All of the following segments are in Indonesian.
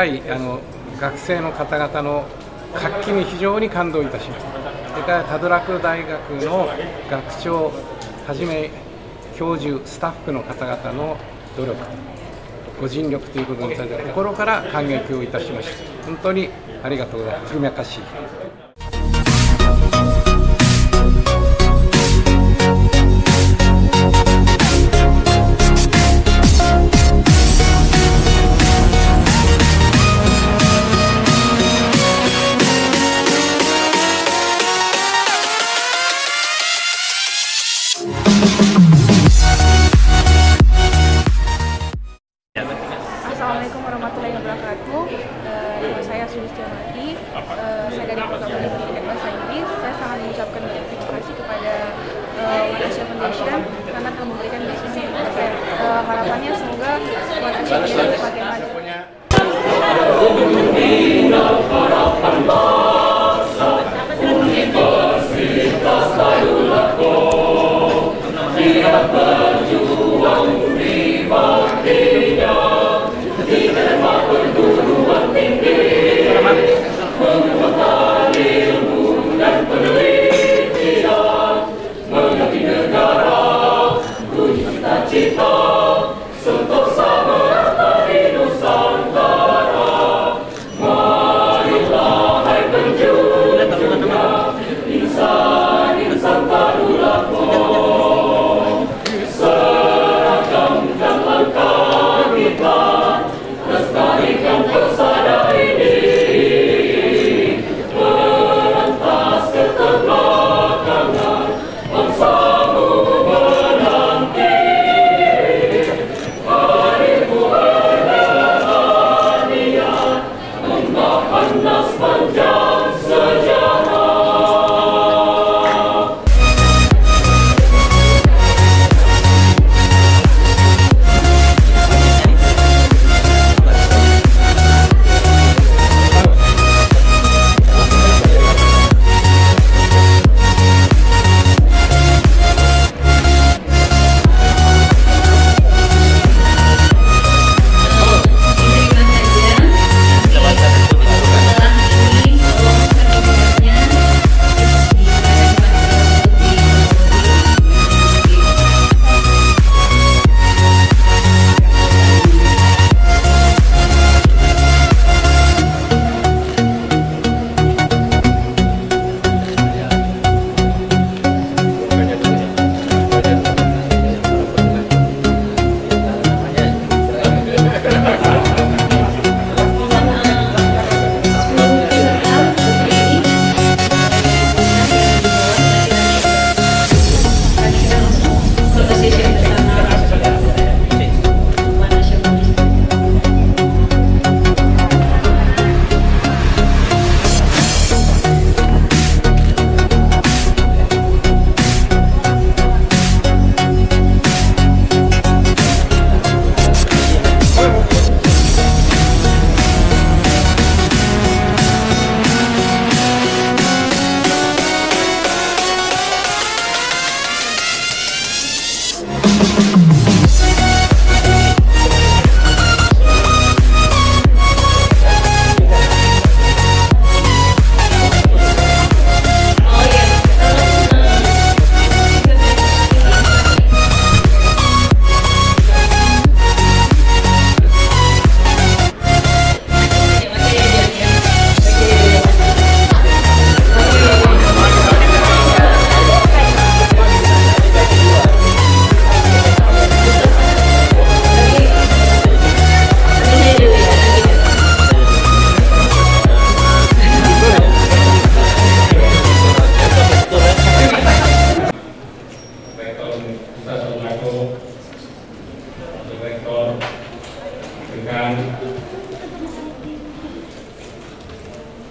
い学生の方々の活気に非常に感動いたしました。それからタドラク大学の学長はじめ教授、スタッフの方々の努力、ご尽力ということに対して心から感激をいたしました。本当にありがとうございます。Terima kasih。Assalamualaikum warahmatullahi wabarakatuh. Nama saya Sulistionati. Saya dari Program Pendidikan Bahasa Inggris. Saya sangat mengucapkan terima kasih kepada One Asia Foundation karena telah memberikan beasiswa kepada saya. Harapannya semoga One Asia Foundation semakin maju.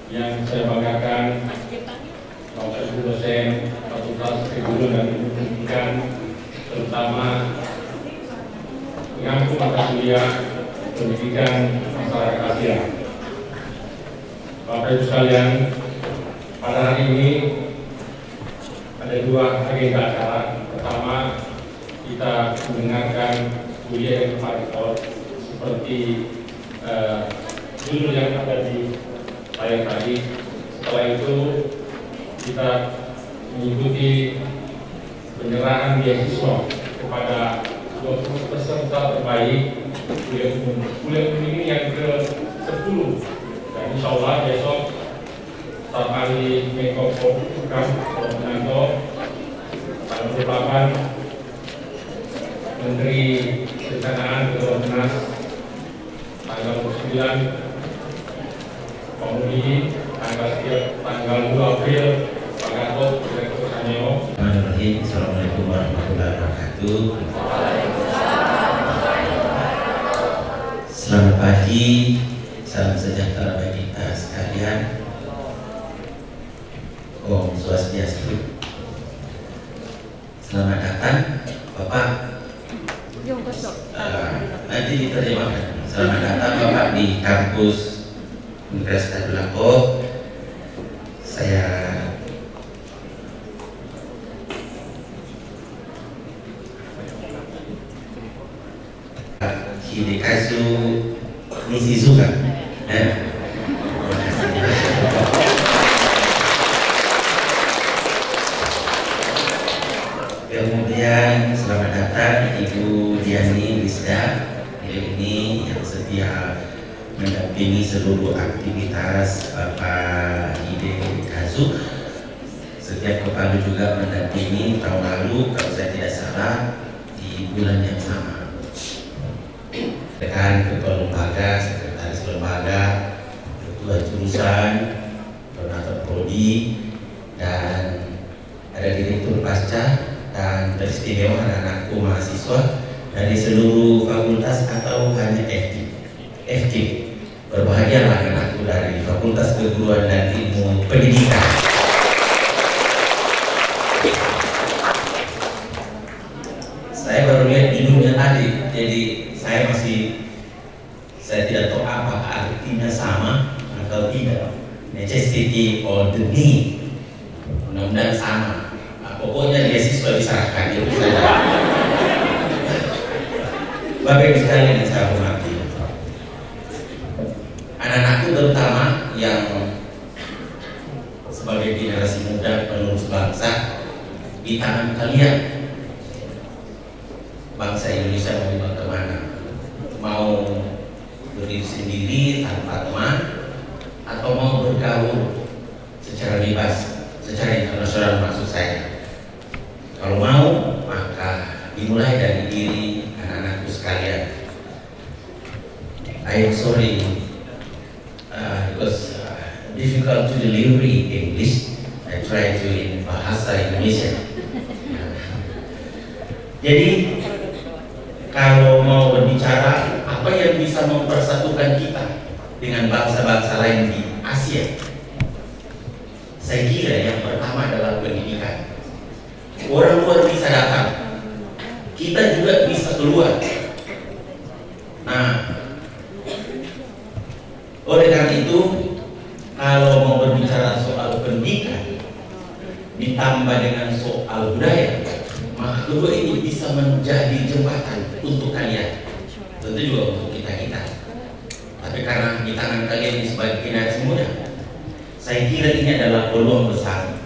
yang saya banggakan, Bapak Ibu dosen, Fakultas Ekonomi dan Ilmu Pendidikan, terutama pengangku mata kuliah pendidikan masyarakat Asia. Bapak Ibu sekalian, pada hari ini ada dua agenda acara. Pertama, kita mendengarkan kuliah yang seperti judul yang ada di layar tadi. Setelah itu kita mengikuti penyerahan beasiswa kepada 20 peserta terbaik kuliah umum ini yang ke-10. Dan insya Allah besok staf ahli Menko Polhukam Prof. Wiranto, tanggal 28 Menteri Perencanaan Keuangan, tanggal 29 Pemudi, tanggal 2 April Pak Gatot Direktur Sanyo. Assalamualaikum warahmatullahi wabarakatuh. Selamat pagi, salam sejahtera bagi kita sekalian. Om Swastiastu. Selamat datang, Bapak. Nanti diterjemahkan. Selamat datang, Bapak, di kampus Universitas Belangko. Saya Hidekazu Nishizuka. Kemudian selamat datang Ibu Diani Wisda. Ini yang setia mendampingi seluruh aktivitas Bapak Hidekazu. Setiap Bapak juga mendampingi tahun lalu, kalau saya tidak salah, di bulan yang sama. Rekan ketua lembaga, sekretaris lembaga, ketua jurusan, koordinator prodi, dan ada direktur pasca, dan teristimewa anak-anakku mahasiswa dari seluruh fakultas atau hanya FK. Berbahagialah anakku dari Fakultas Keguruan dan Ilmu Pendidikan. Saya baru lihat judulnya tadi, jadi saya tidak tahu apakah artinya sama atau tidak. Necessity or the need, mudah-mudahan sama. Pokoknya beasiswa diserahkan itu saja. Bapak Ibu sekalian yang saya hormati, anak-anakku terutama yang sebagai generasi muda penerus bangsa, di tangan kalian bangsa Indonesia mau dibawa kemana? Mau berdiri sendiri tanpa teman, atau mau bergaul secara bebas, secara internasional maksud saya? Kalau mau, maka dimulai dari diri anak-anakku sekalian. I am sorry, it was difficult to deliver in English. I try to in bahasa Indonesia. Jadi kalau mau berbicara apa yang bisa mempersatukan kita dengan bangsa-bangsa lain di Asia, saya kira yang pertama adalah pendidikan. Orang luar bisa datang, kita juga bisa keluar. Nah, oleh karena itu, kalau mau berbicara soal pendidikan ditambah dengan soal budaya, maka kedua ini bisa menjadi jembatan untuk kalian, tentu juga untuk kita. Tapi karena di tangan kalian sebagai generasi muda, saya kira ini adalah peluang besar.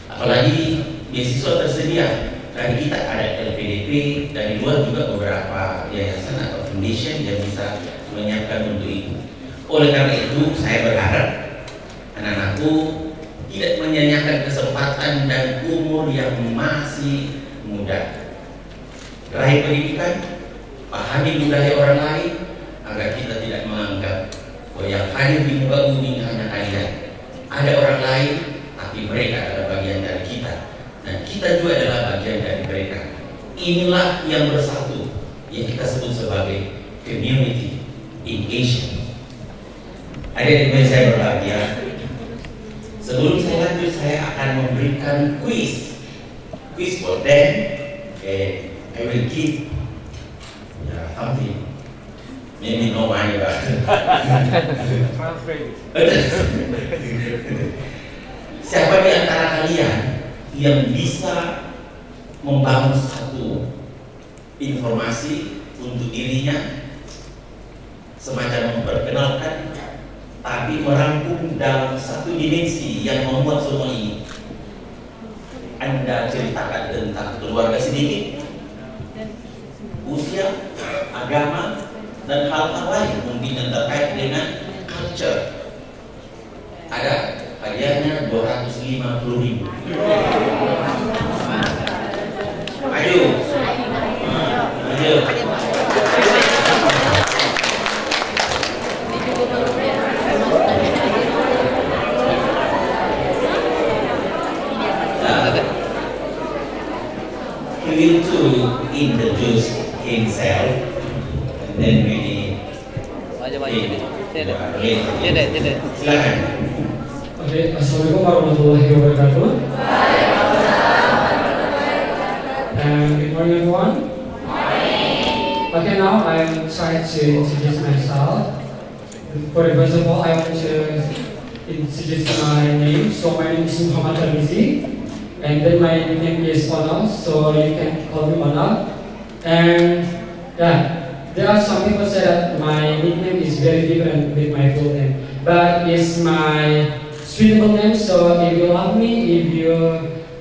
Apalagi beasiswa tersedia dari kita, ada LPDP, dari luar juga beberapa yayasan atau foundation yang bisa menyiapkan untuk itu. Oleh karena itu, saya berharap anak-anakku tidak menyanyiakan kesempatan dan umur yang masih muda. Raih pendidikan, pahami budaya orang lain, agar kita tidak menganggap bahwa yang hadir di muka bumi hanya kalian. Ada orang lain, tapi mereka adalah bagian dari kita, dan kita juga adalah bagian dari mereka. Inilah yang bersatu, yang kita sebut sebagai community in Asia. Adik-adik saya berbahagia. Sebelum saya lanjut, saya akan memberikan quiz for them. I will give something. Maybe no money, but siapa di antara kalian yang bisa membangun satu informasi untuk dirinya semacam memperkenalkan, tapi merangkum dalam satu dimensi yang memuat semua ini. Anda ceritakan tentang keluarga sedikit, usia, agama, dan hal-hal lain mungkin yang terkait dengan culture. Ada hadiahnya 250.000. Ayo. Ayo. He will to introduce himself, and then we silakan. Oke, assalamualaikum warahmatullahi wabarakatuh. Good morning, everyone. Okay, now I'm trying to introduce myself. First of all, I want to introduce my name. So my name is Muhammad Tarmizi, and then my nickname is Onal, so you can call me Onal. And yeah, there are some people say that my nickname is very different with my full name, but it's my suitable name. So if you love me, if you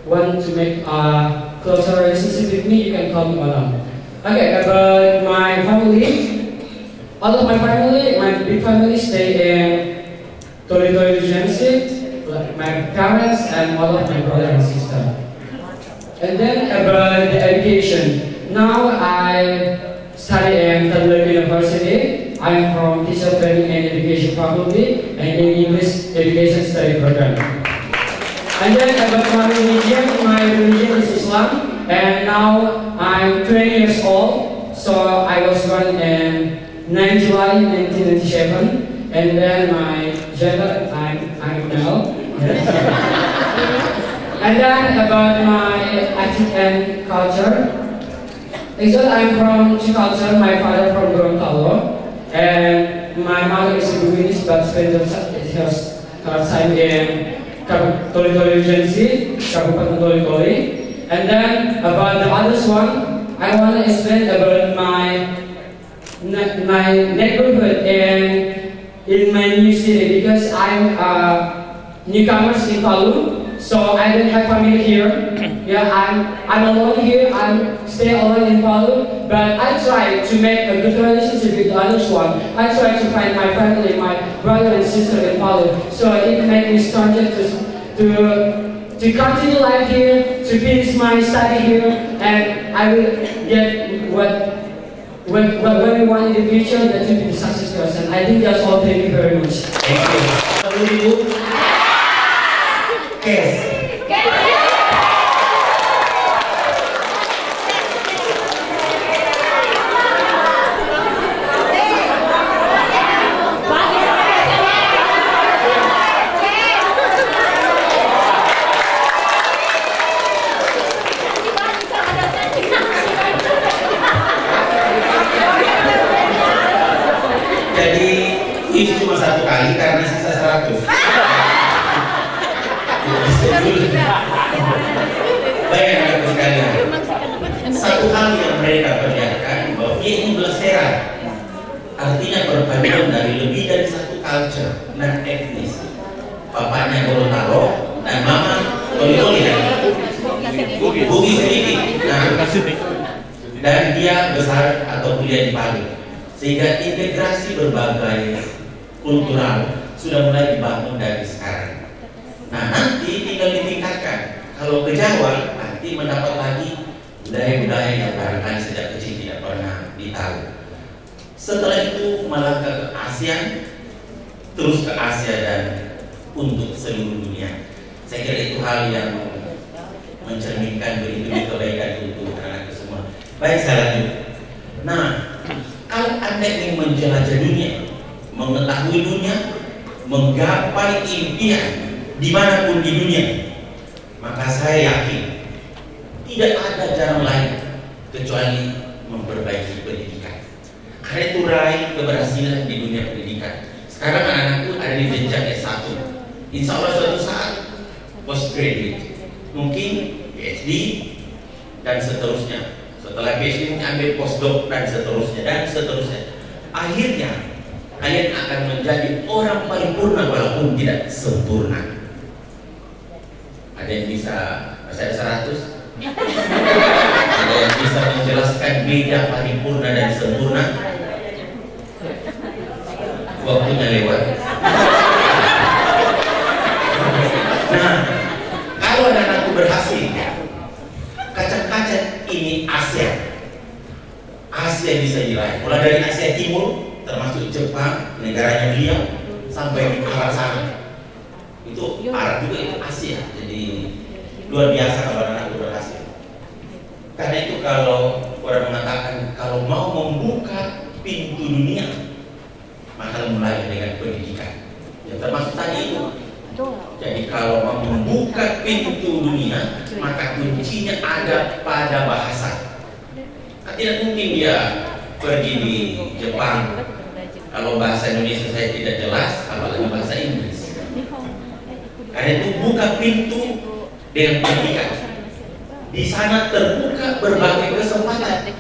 want to make a closer relationship with me, you can call me Onal. Okay, about my family. All of my family, my big family, stay in Toli-Toli Regency, like my parents and all of my brother and sister. And then about the education. Now I study in Tadulak University. I'm from Teacher Training and Education Faculty and in English Education Study Program. And then about my religion is Islam. And now I'm 20 years old. So I was born in 9 July 1997, and then my gender, I'm male. And then about my ethnic and culture, actually I'm from two cultures. My father from Gorontalo, and my mother is a Buminis, but spent her time in Toli-Toli Regency, Kabupaten Toli-Toli. And then about the others one, I want to explain about my neighborhood and in my new city, because I'm newcomers in Palu, so I don't have family here. Yeah, I'm alone here. I'm stay alone in Palu, but I try to make a good relationship with the others one. I try to find my family, my brother and sister in Palu, so it made me started to continue life here, to finish my study here, and I will get what we want in the future, that will be the success person. I think that's all. Thank you very much. Thank you. Kes. Ini cuma satu kali karena sisa 100. Baik anak sekalian, satu hal yang mereka kerjakan bahwa dia ini belasera, artinya perpaduan dari lebih dari satu culture dan etnis. Bapaknya Gorontalo dan mama Toli-Toli, Bugis sedikit. Nah, dan dia besar atau kuliah di Palu, sehingga integrasi berbagai kultural sudah mulai dibangun dari sekarang. Nah, nanti tinggal ditingkatkan. Kalau ke Jawa, nanti mendapat lagi budaya-budaya yang barangkali sejak kecil tidak pernah ditahu. Setelah itu melangkah ke ASEAN, terus ke Asia dan untuk seluruh dunia. Saya kira itu hal yang mencerminkan begitu kebaikan untuk anak semua. Baik, saya lanjut. Nah, kalau Anda ingin menjelajah dunia, mengetahui dunia, menggapai impian dimanapun di dunia, maka saya yakin tidak ada jalan lain kecuali memperbaiki pendidikan. Karena itu raih keberhasilan di dunia pendidikan. Sekarang anak-anakku ada di jenjang S1, insya Allah suatu saat postgraduate, mungkin PhD dan seterusnya. Setelah PhD ambil postdoc dan seterusnya dan seterusnya. Akhirnya kalian akan menjadi orang paripurna walaupun tidak sempurna. Ada yang bisa bahasa 100? Ada yang bisa menjelaskan beda paripurna dan sempurna? Waktunya lewat. Nah, kalau anak-anakku berhasil, kaca-kaca ini Asia bisa diraih. Mulai dari Asia Timur, termasuk Jepang, negaranya beliau, sampai di arah sana. Itu Arab juga, itu Asia. Jadi luar biasa kalau anak-anakku berhasil. Karena itu kalau orang mengatakan kalau mau membuka pintu dunia, maka mulai dengan pendidikan. Ya, termasuk tadi itu. Jadi kalau mau membuka pintu dunia, maka kuncinya ada pada bahasa. Tidak mungkin dia pergi di Jepang, kalau bahasa Indonesia saya tidak jelas, apalagi bahasa Inggris. Karena itu buka pintu dengan pendidikan. Di sana terbuka berbagai kesempatan.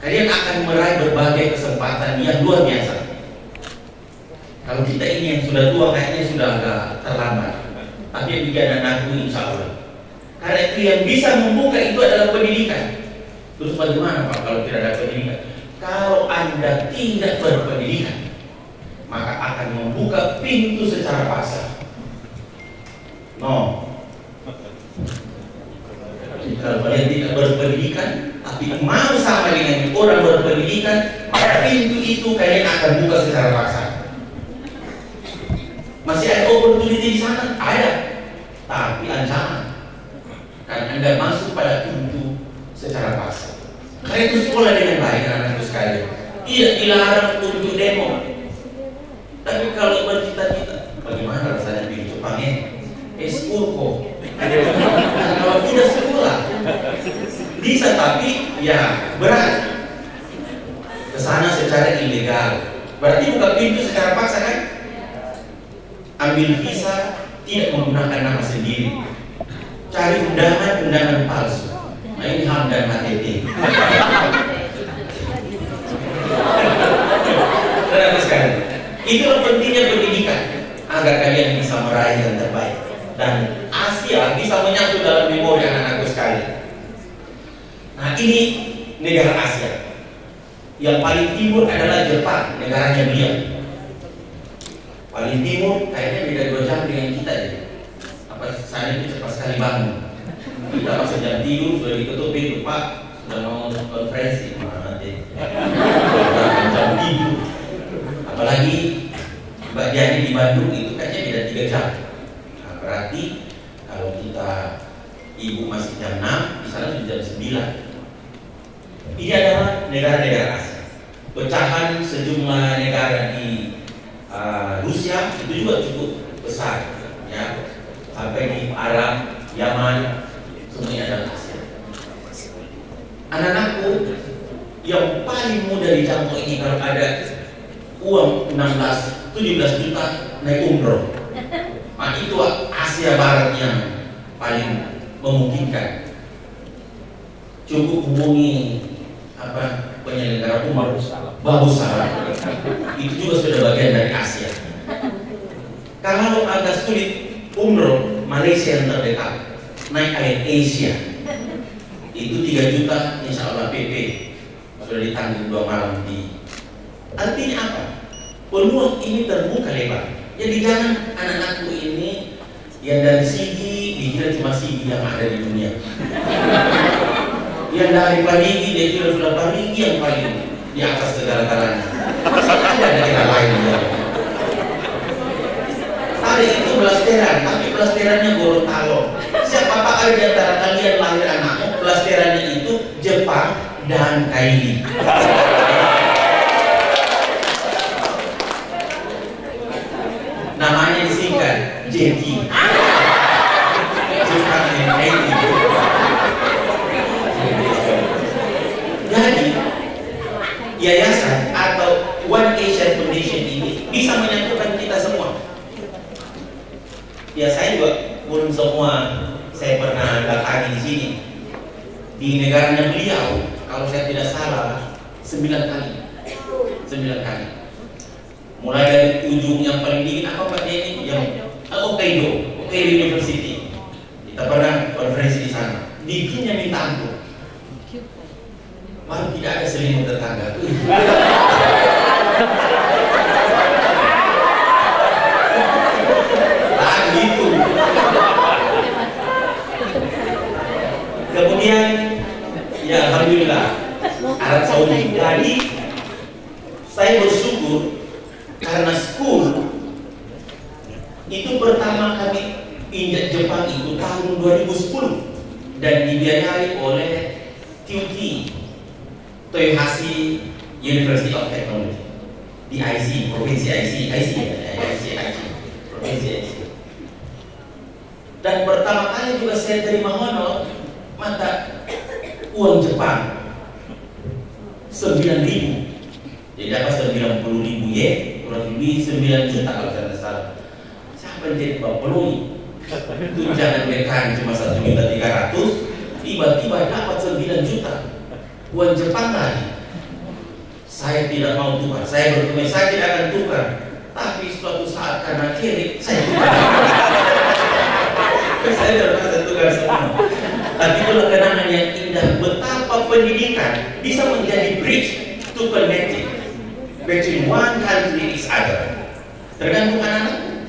Kalian akan meraih berbagai kesempatan yang luar biasa. Kalau kita ini yang sudah tua kayaknya sudah agak terlambat. Tapi yang bikin anakku insya Allah. Karena itu yang bisa membuka itu adalah pendidikan. Terus bagaimana Pak kalau tidak ada pendidikan? Kalau Anda tidak berpendidikan, maka akan membuka pintu secara paksa. No. Kalau kalian tidak berpendidikan, tapi mau sama dengan orang berpendidikan, maka pintu itu kalian akan buka secara paksa. Masih ada opportunity di sana? Ada. Tapi ancaman. Karena Anda masuk pada pintu secara paksa. Karena itu sekolah dengan baik anak-anak sekalian. Tidak dilarang untuk demo. Tapi kalau bercita-cita, bagaimana rasanya di Jepang ya? Eskurko. Kalau tidak sekolah, bisa tapi ya berat. Kesana secara ilegal. Berarti buka pintu secara paksa kan? Ambil visa tidak menggunakan nama sendiri, cari undangan palsu. Nah ini HAM dan HTT. Terima sekali. Itulah pentingnya pendidikan agar kalian bisa meraih yang terbaik dan Asia bisa menyatu dalam memori anak-anakku sekalian. Nah ini negara Asia. Yang paling timur adalah Jepang, negaranya beliau. Paling timur kayaknya beda 2 jam dengan kita ya. Apa sana itu cepat sekali bangun. Kita masih jam tidur sudah diketuk pintu, Pak sudah mau konferensi nanti. Jam tidur. Apalagi Mbak Diani di Bandung itu kayaknya beda 3 jam. Nah, berarti kalau kita ibu masih jam 6, di sana sudah jam 9. Ini adalah negara-negara Asia. Pecahan sejumlah negara di Rusia itu juga cukup besar ya, sampai di Arab, Yaman, semuanya adalah Asia. Anak-anakku yang paling mudah dijangkau ini kalau ada uang 16-17 juta naik umroh. Nah itu Asia Barat yang paling memungkinkan. Cukup hubungi penyelenggara umroh Bagus salah. Itu juga sudah bagian dari Asia. Kalau agak sulit umroh, Malaysia yang terdekat, naik Air Asia itu 3 juta, insya Allah PP sudah ditanggung 2 malam di. Artinya apa? Peluang ini terbuka lebar. Jadi jangan anak-anakku ini yang dari segi dikira cuma segi yang ada di dunia. Yang dari Parigi dia kira sudah Parigi yang paling di atas segala-galanya. Masih ada daerah lain ya. Ada itu blasteran, tapi blasterannya Gorontalo. Siapa pakar di antara kalian lahir anakmu, blasterannya itu Jepang dan Kaili. Namanya disingkat JT. Jepang dan Kaili. Jadi yayasan atau One Asian Foundation ini bisa menyatukan kita semua. Ya saya juga belum semua saya pernah datangi di sini. Di negaranya beliau, kalau saya tidak salah 9 kali. 9 kali. Mulai dari ujung yang paling dingin apa Pak ini yang Hokkaido University. Kita pernah konferensi di sana. Dinginnya minta ampun. Baru tidak ada selimut tetangga. Gitu. Kemudian ya alhamdulillah Arab Saudi. Jadi saya bersyukur karena school itu pertama kami injak Jepang itu tahun 2010 dan dibiayai oleh TUT, Toyohashi University of Technology di IC, provinsi IC. Dan pertama kali juga saya terima honor mata uang Jepang 9.000. Jadi dapat 90.000 yen, kurang lebih 9 juta kalau saya tidak salah. Siapa yang jadi pelui? Tunjangan mereka cuma 1.300.000, tiba-tiba dapat 9 juta uang Jepang lagi. Saya tidak mau tukar, saya berkomitmen saya tidak akan tukar. Tapi suatu saat karena kiri saya tukar. Saya terpaksa tukar semua. Tapi itulah kenangan yang indah. Betapa pendidikan bisa menjadi bridge to connecting between one country and each other. Tergantung anak-anak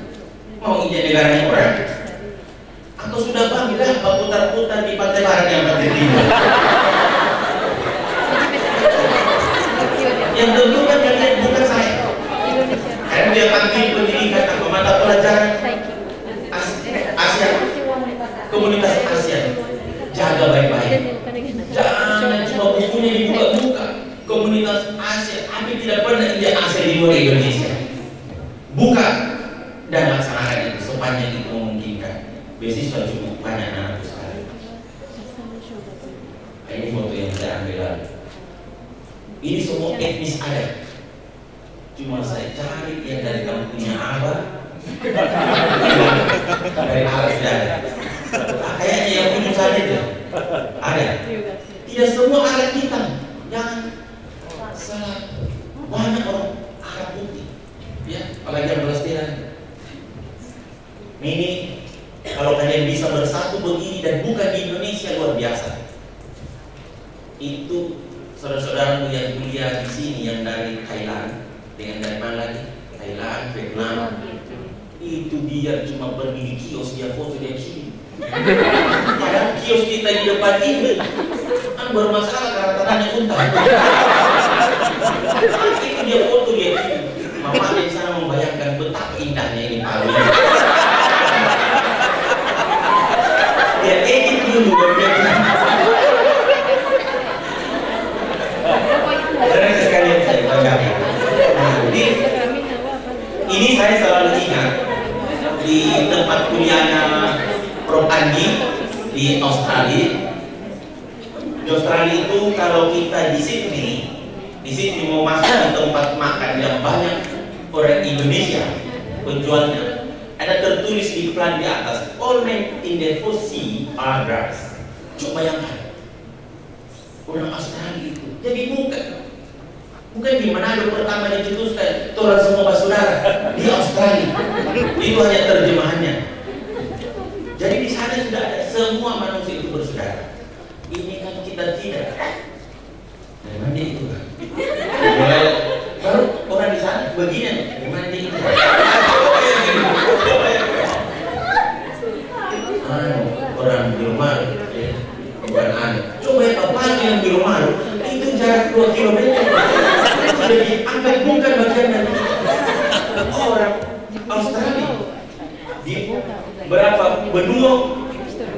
mau injak negaranya orang atau sudah bangga berputar-putar di pantai barat yang pantai timur. Yang tentu kan bukan saya. Karena dia panggil pendidikan atau mata pelajaran ASEAN, komunitas ASEAN, jaga baik-baik. Jangan cuma bukunya dibuka-buka. Komunitas ASEAN, tapi tidak pernah dia ASEAN di luar Indonesia. Buka dan laksanakan itu sepanjang itu memungkinkan. Beasiswa cukup banyak anak sekali. Ini foto yang saya ambil lalu. Ini semua etnis ada. Cuma saya cari yang dari kampungnya Abah. Dari Arab tidak ada. Kayaknya yang punya saya itu ada. Tidak semua Arab hitam. Jangan salah. Banyak orang Arab putih. Ya, apalagi yang Palestina. Ini kalau kalian bisa bersatu begini dan bukan di Indonesia luar biasa. Itu saudara-saudaramu yang kuliah di sini yang dari Thailand, dengan dari mana lagi? Thailand, Vietnam. Itu dia cuma pergi di kios, dia foto dia sini. Padahal kios kita di depan ini kan bermasalah karena tanahnya untar. Itu dia foto dia sini. Mama di sana membayangkan betapa indahnya ini Palu. Dia edit dulu dia. Karena sekalian saya banggakan. Ini saya selalu ingat di tempat kuliahnya Prof. Andi di Australia. Di Australia itu kalau kita di Sydney mau masuk di tempat makan yang banyak orang Indonesia penjualnya, ada tertulis di iklan di atas, all men in the food sea are drugs. Coba bayangkan orang Australia itu. Jadi bukan di Manado pertama dicetuskan orang semua bersaudara di Australia. Itu hanya terjemahannya. Jadi di sana sudah ada semua manusia itu bersaudara. Ini kan kita tidak. Dari mana itu? Baru orang di sana begini. Dari mana itu? Orang di rumah, bukan aneh. Coba apa yang di rumah itu jarak 2 km. Jadi angkat bukan bagian dari orang Australia di berapa benua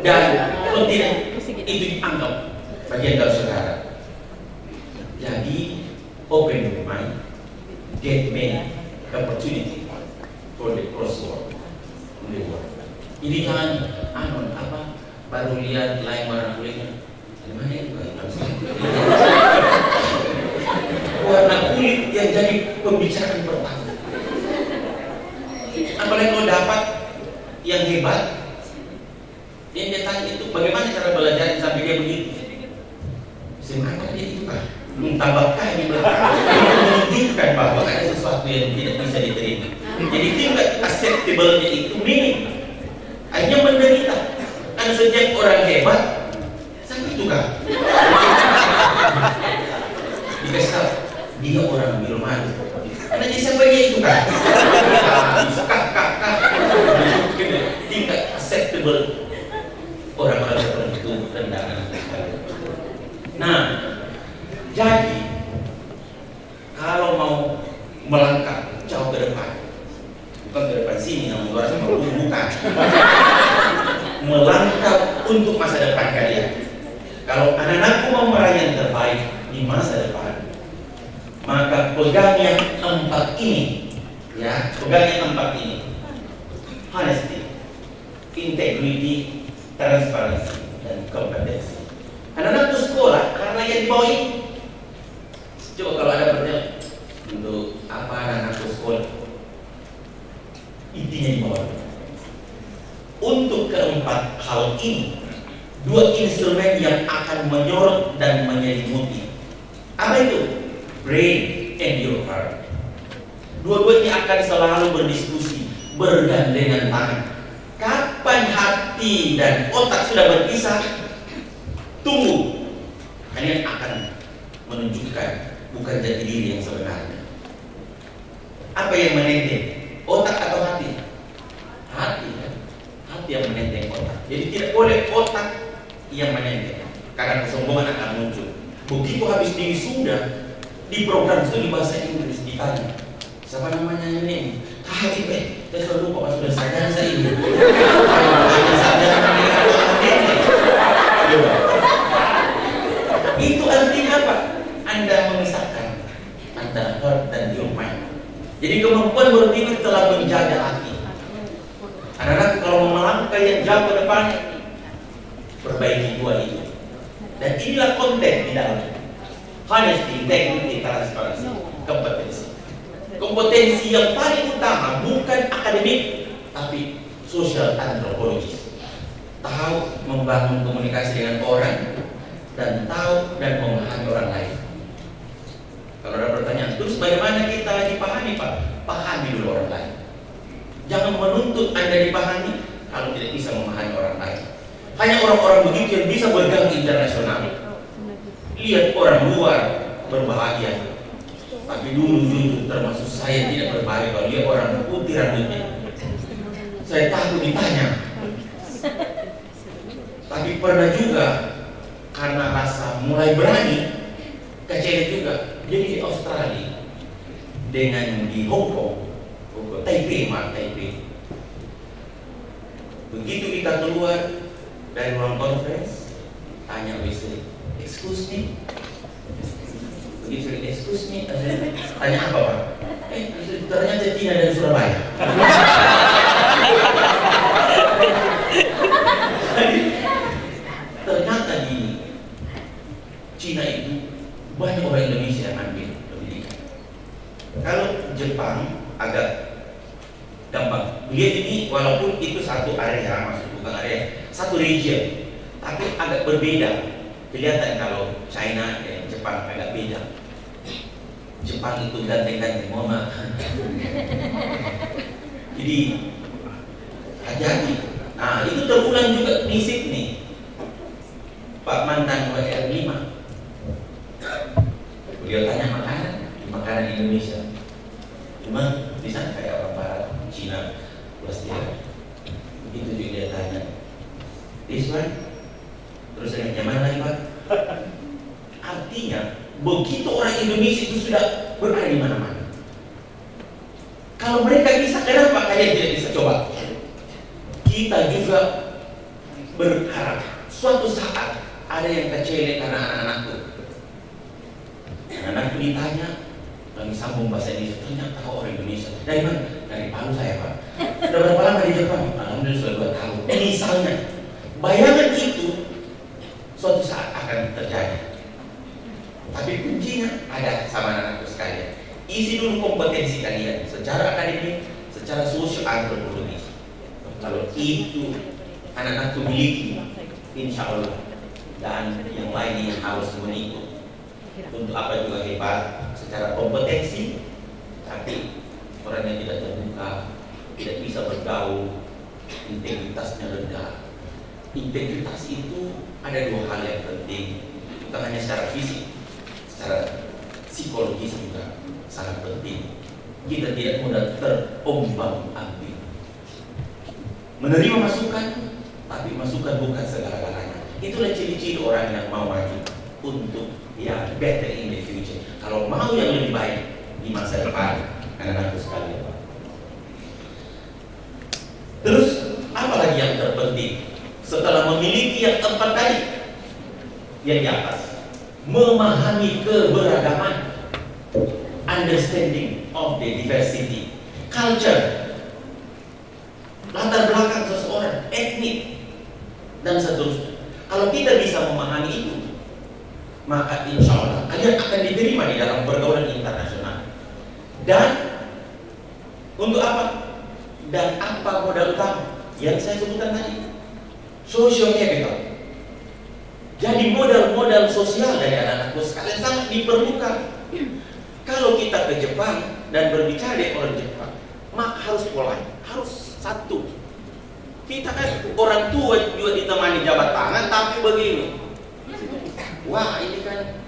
dan kontinen itu dianggap bagian dari saudara. Jadi open your mind, get many opportunity for the crossword in the world. Jadi jangan baru lihat lain warna kulitnya. Gimana itu? Warna kulit yang jadi pembicaraan pertama. Apalagi kalau dapat yang hebat, dia tanya itu bagaimana cara belajar sampai dia begitu. Semangat dia itu kan tambah kaya di belakang, menunjukkan bahwa ada sesuatu sesuatu yang tidak bisa diterima. Jadi tingkat acceptable-nya itu minim. Akhirnya menderita. Karena sejak orang hebat sampai tukang. Dikasih tahu dia orang Birman. Karena siapa dia itu kan? Kakak. Tingkat acceptable orang-orang seperti itu rendah. Nah, jadi kalau mau melangkah jauh ke depan, bukan ke depan sini yang luar sama bukan, melangkah untuk masa depan kalian. Kalau anak-anakku mau meraih yang terbaik di masa depan, maka pegang yang 4 ini, ya, pegang yang 4 ini: honesty, integrity, transparansi, dan kompetensi. Anak-anakku sekolah karena yang di bawah ini. Coba kalau ada pertanyaan, untuk apa anak-anakku sekolah? Intinya di bawah. Untuk keempat hal ini, 2 instrumen yang akan menyorot dan menyelimuti. Apa itu? Brain and your heart. Dua-duanya akan selalu berdiskusi, bergandengan tangan. Kapan hati dan otak sudah berpisah, tunggu, kalian akan menunjukkan bukan jati diri yang sebenarnya. Apa yang menenteng? Otak atau hati? Hati kan? Hati yang menenteng otak. Jadi tidak boleh otak yang menenteng, karena kesombongan akan muncul. Begitu habis wisuda, di program itu di bahasa Inggris ditanya, siapa namanya ini? Habib, saya selalu lupa pas sudah sadar saya ini. Itu artinya apa? Anda memisahkan antara heart dan your mind. Jadi kemampuan berpikir telah menjaga hati. Anak-anak kalau melangkah yang jauh ke depan, perbaiki 2 itu. Dan inilah konten di dalamnya: honesty, integrity, transparansi, kompetensi. Kompetensi yang paling utama bukan akademik, tapi sosial antropologis. Tahu membangun komunikasi dengan orang, dan tahu dan memahami orang lain. Kalau ada pertanyaan, terus bagaimana kita dipahami, Pak? Pahami dulu orang lain. Jangan menuntut Anda dipahami kalau tidak bisa memahami orang lain. Hanya orang-orang begitu yang bisa bergerak internasional. Lihat orang luar berbahagia, tapi dulu jujur termasuk saya tidak berbahagia kalau lihat orang putih rambutnya. Saya takut ditanya. Tapi pernah juga karena rasa mulai berani, kecewa juga. Jadi di Australia dengan di Hong Kong, Taipei. Begitu kita keluar dari ruang conference, tanya WC, excuse me. Begitu excuse me, tanya apa, Pak? Ternyata Cina dan Surabaya. Ternyata di Cina itu banyak orang Indonesia yang ambil pendidikan. Kalau Jepang agak gampang. Lihat ini, walaupun itu satu area, maksud bukan area, satu region, tapi agak berbeda. Kelihatan kalau China dan Jepang agak beda. Jepang itu ganteng-ganteng, mohon maaf. Jadi hati-hati. Nah, itu terulang juga di Sydney. Pak mantan WR5, beliau tanya makanan Indonesia. Cuma di sana kayak orang Barat, Cina, plus dia. Begitu juga dia tanya, this one, terus saya nyaman lagi, Pak. Artinya begitu orang Indonesia itu sudah berada di mana-mana. Kalau mereka bisa, kenapa kalian tidak bisa coba? Kita juga berharap suatu saat ada yang kecewa karena anak-anakku. Anak-anakku ditanya, kami sambung bahasa Indonesia, ternyata kau orang Indonesia. Dari mana? Dari Palu saya, Pak. Sudah berapa lama di Jepang? Alhamdulillah sudah 2 tahun. Misalnya, bayangan itu suatu saat akan terjadi. Tapi kuncinya ada sama anak-anakku sekalian. Isi dulu kompetensi kalian secara akademik, secara sosial antropologis. Kalau itu anak-anakku miliki, insya Allah, dan yang lain yang harus mengikut. Untuk apa juga hebat secara kompetensi, tapi orang yang tidak terbuka, tidak bisa bergaul, integritasnya rendah. Integritas itu ada dua hal yang penting, bukan hanya secara fisik, secara psikologis juga sangat penting. Kita tidak mudah terombang-ambing. Menerima masukan, tapi masukan bukan segala-galanya. Itulah ciri-ciri orang yang mau maju untuk yang better in the future. Kalau mau yang lebih baik di masa depan, anak-anakku sekalian. Terus apa lagi yang terpenting setelah memiliki yang keempat tadi, yang di atas, memahami keberagaman, understanding of the diversity, culture, latar belakang seseorang, etnik, dan seterusnya. Kalau kita bisa memahami itu, maka insya Allah kalian akan diterima di dalam pergaulan internasional. Dan untuk apa? Dan apa modal utama yang saya sebutkan tadi? Social capital. Jadi modal-modal sosial dari anak-anakku sekalian sangat diperlukan. Kalau kita ke Jepang dan berbicara dengan orang Jepang, maka harus polite, harus satu. Kita kan orang tua juga ditemani jabat tangan, tapi begini. Wah, ini kan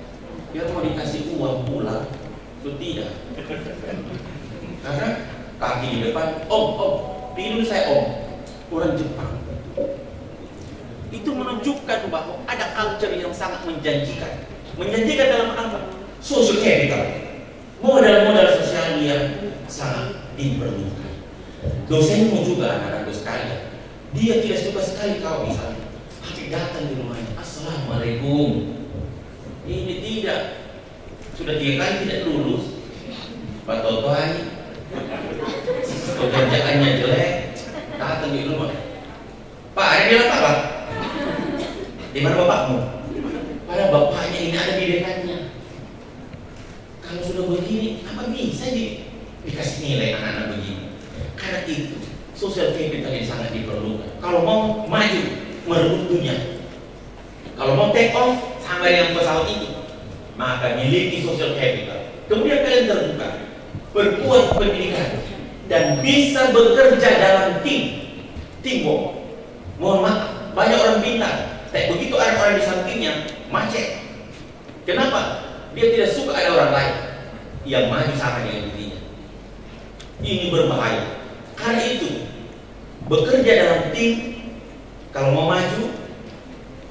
biar mau dikasih uang pulang, itu tidak. Karena kaki di depan, om, pilih saya om, orang Jepang. Itu menunjukkan bahwa ada culture yang sangat menjanjikan. Menjanjikan dalam apa? Social capital. Modal-modal sosial yang sangat diperlukan. Dosenmu juga anak-anakku sekalian, dia tidak suka sekali kau misalnya, tapi datang di rumahnya, assalamualaikum. Ini tidak, sudah 3 kali tidak lulus. Pak Toto ini pekerjaannya jelek, datang di rumah. Pak, ada bilang apa Pak? Di mana bapakmu? Pada bapaknya ini ada di dekatnya. Kalau sudah begini, apa bisa dikasih nilai anak-anak begini? Karena itu social capital yang sangat diperlukan. Kalau mau maju, merebut dunia, kalau mau take off sama dengan pesawat ini, maka miliki social capital. Kemudian kalian terbuka, berkuat pendidikan, dan bisa bekerja dalam teamwork. Mohon maaf, banyak orang pintar, tapi begitu ada orang di sampingnya, macet. Kenapa? Dia tidak suka ada orang lain yang maju sama dengan dirinya. Ini berbahaya. Karena itu, bekerja dalam tim, kalau mau maju,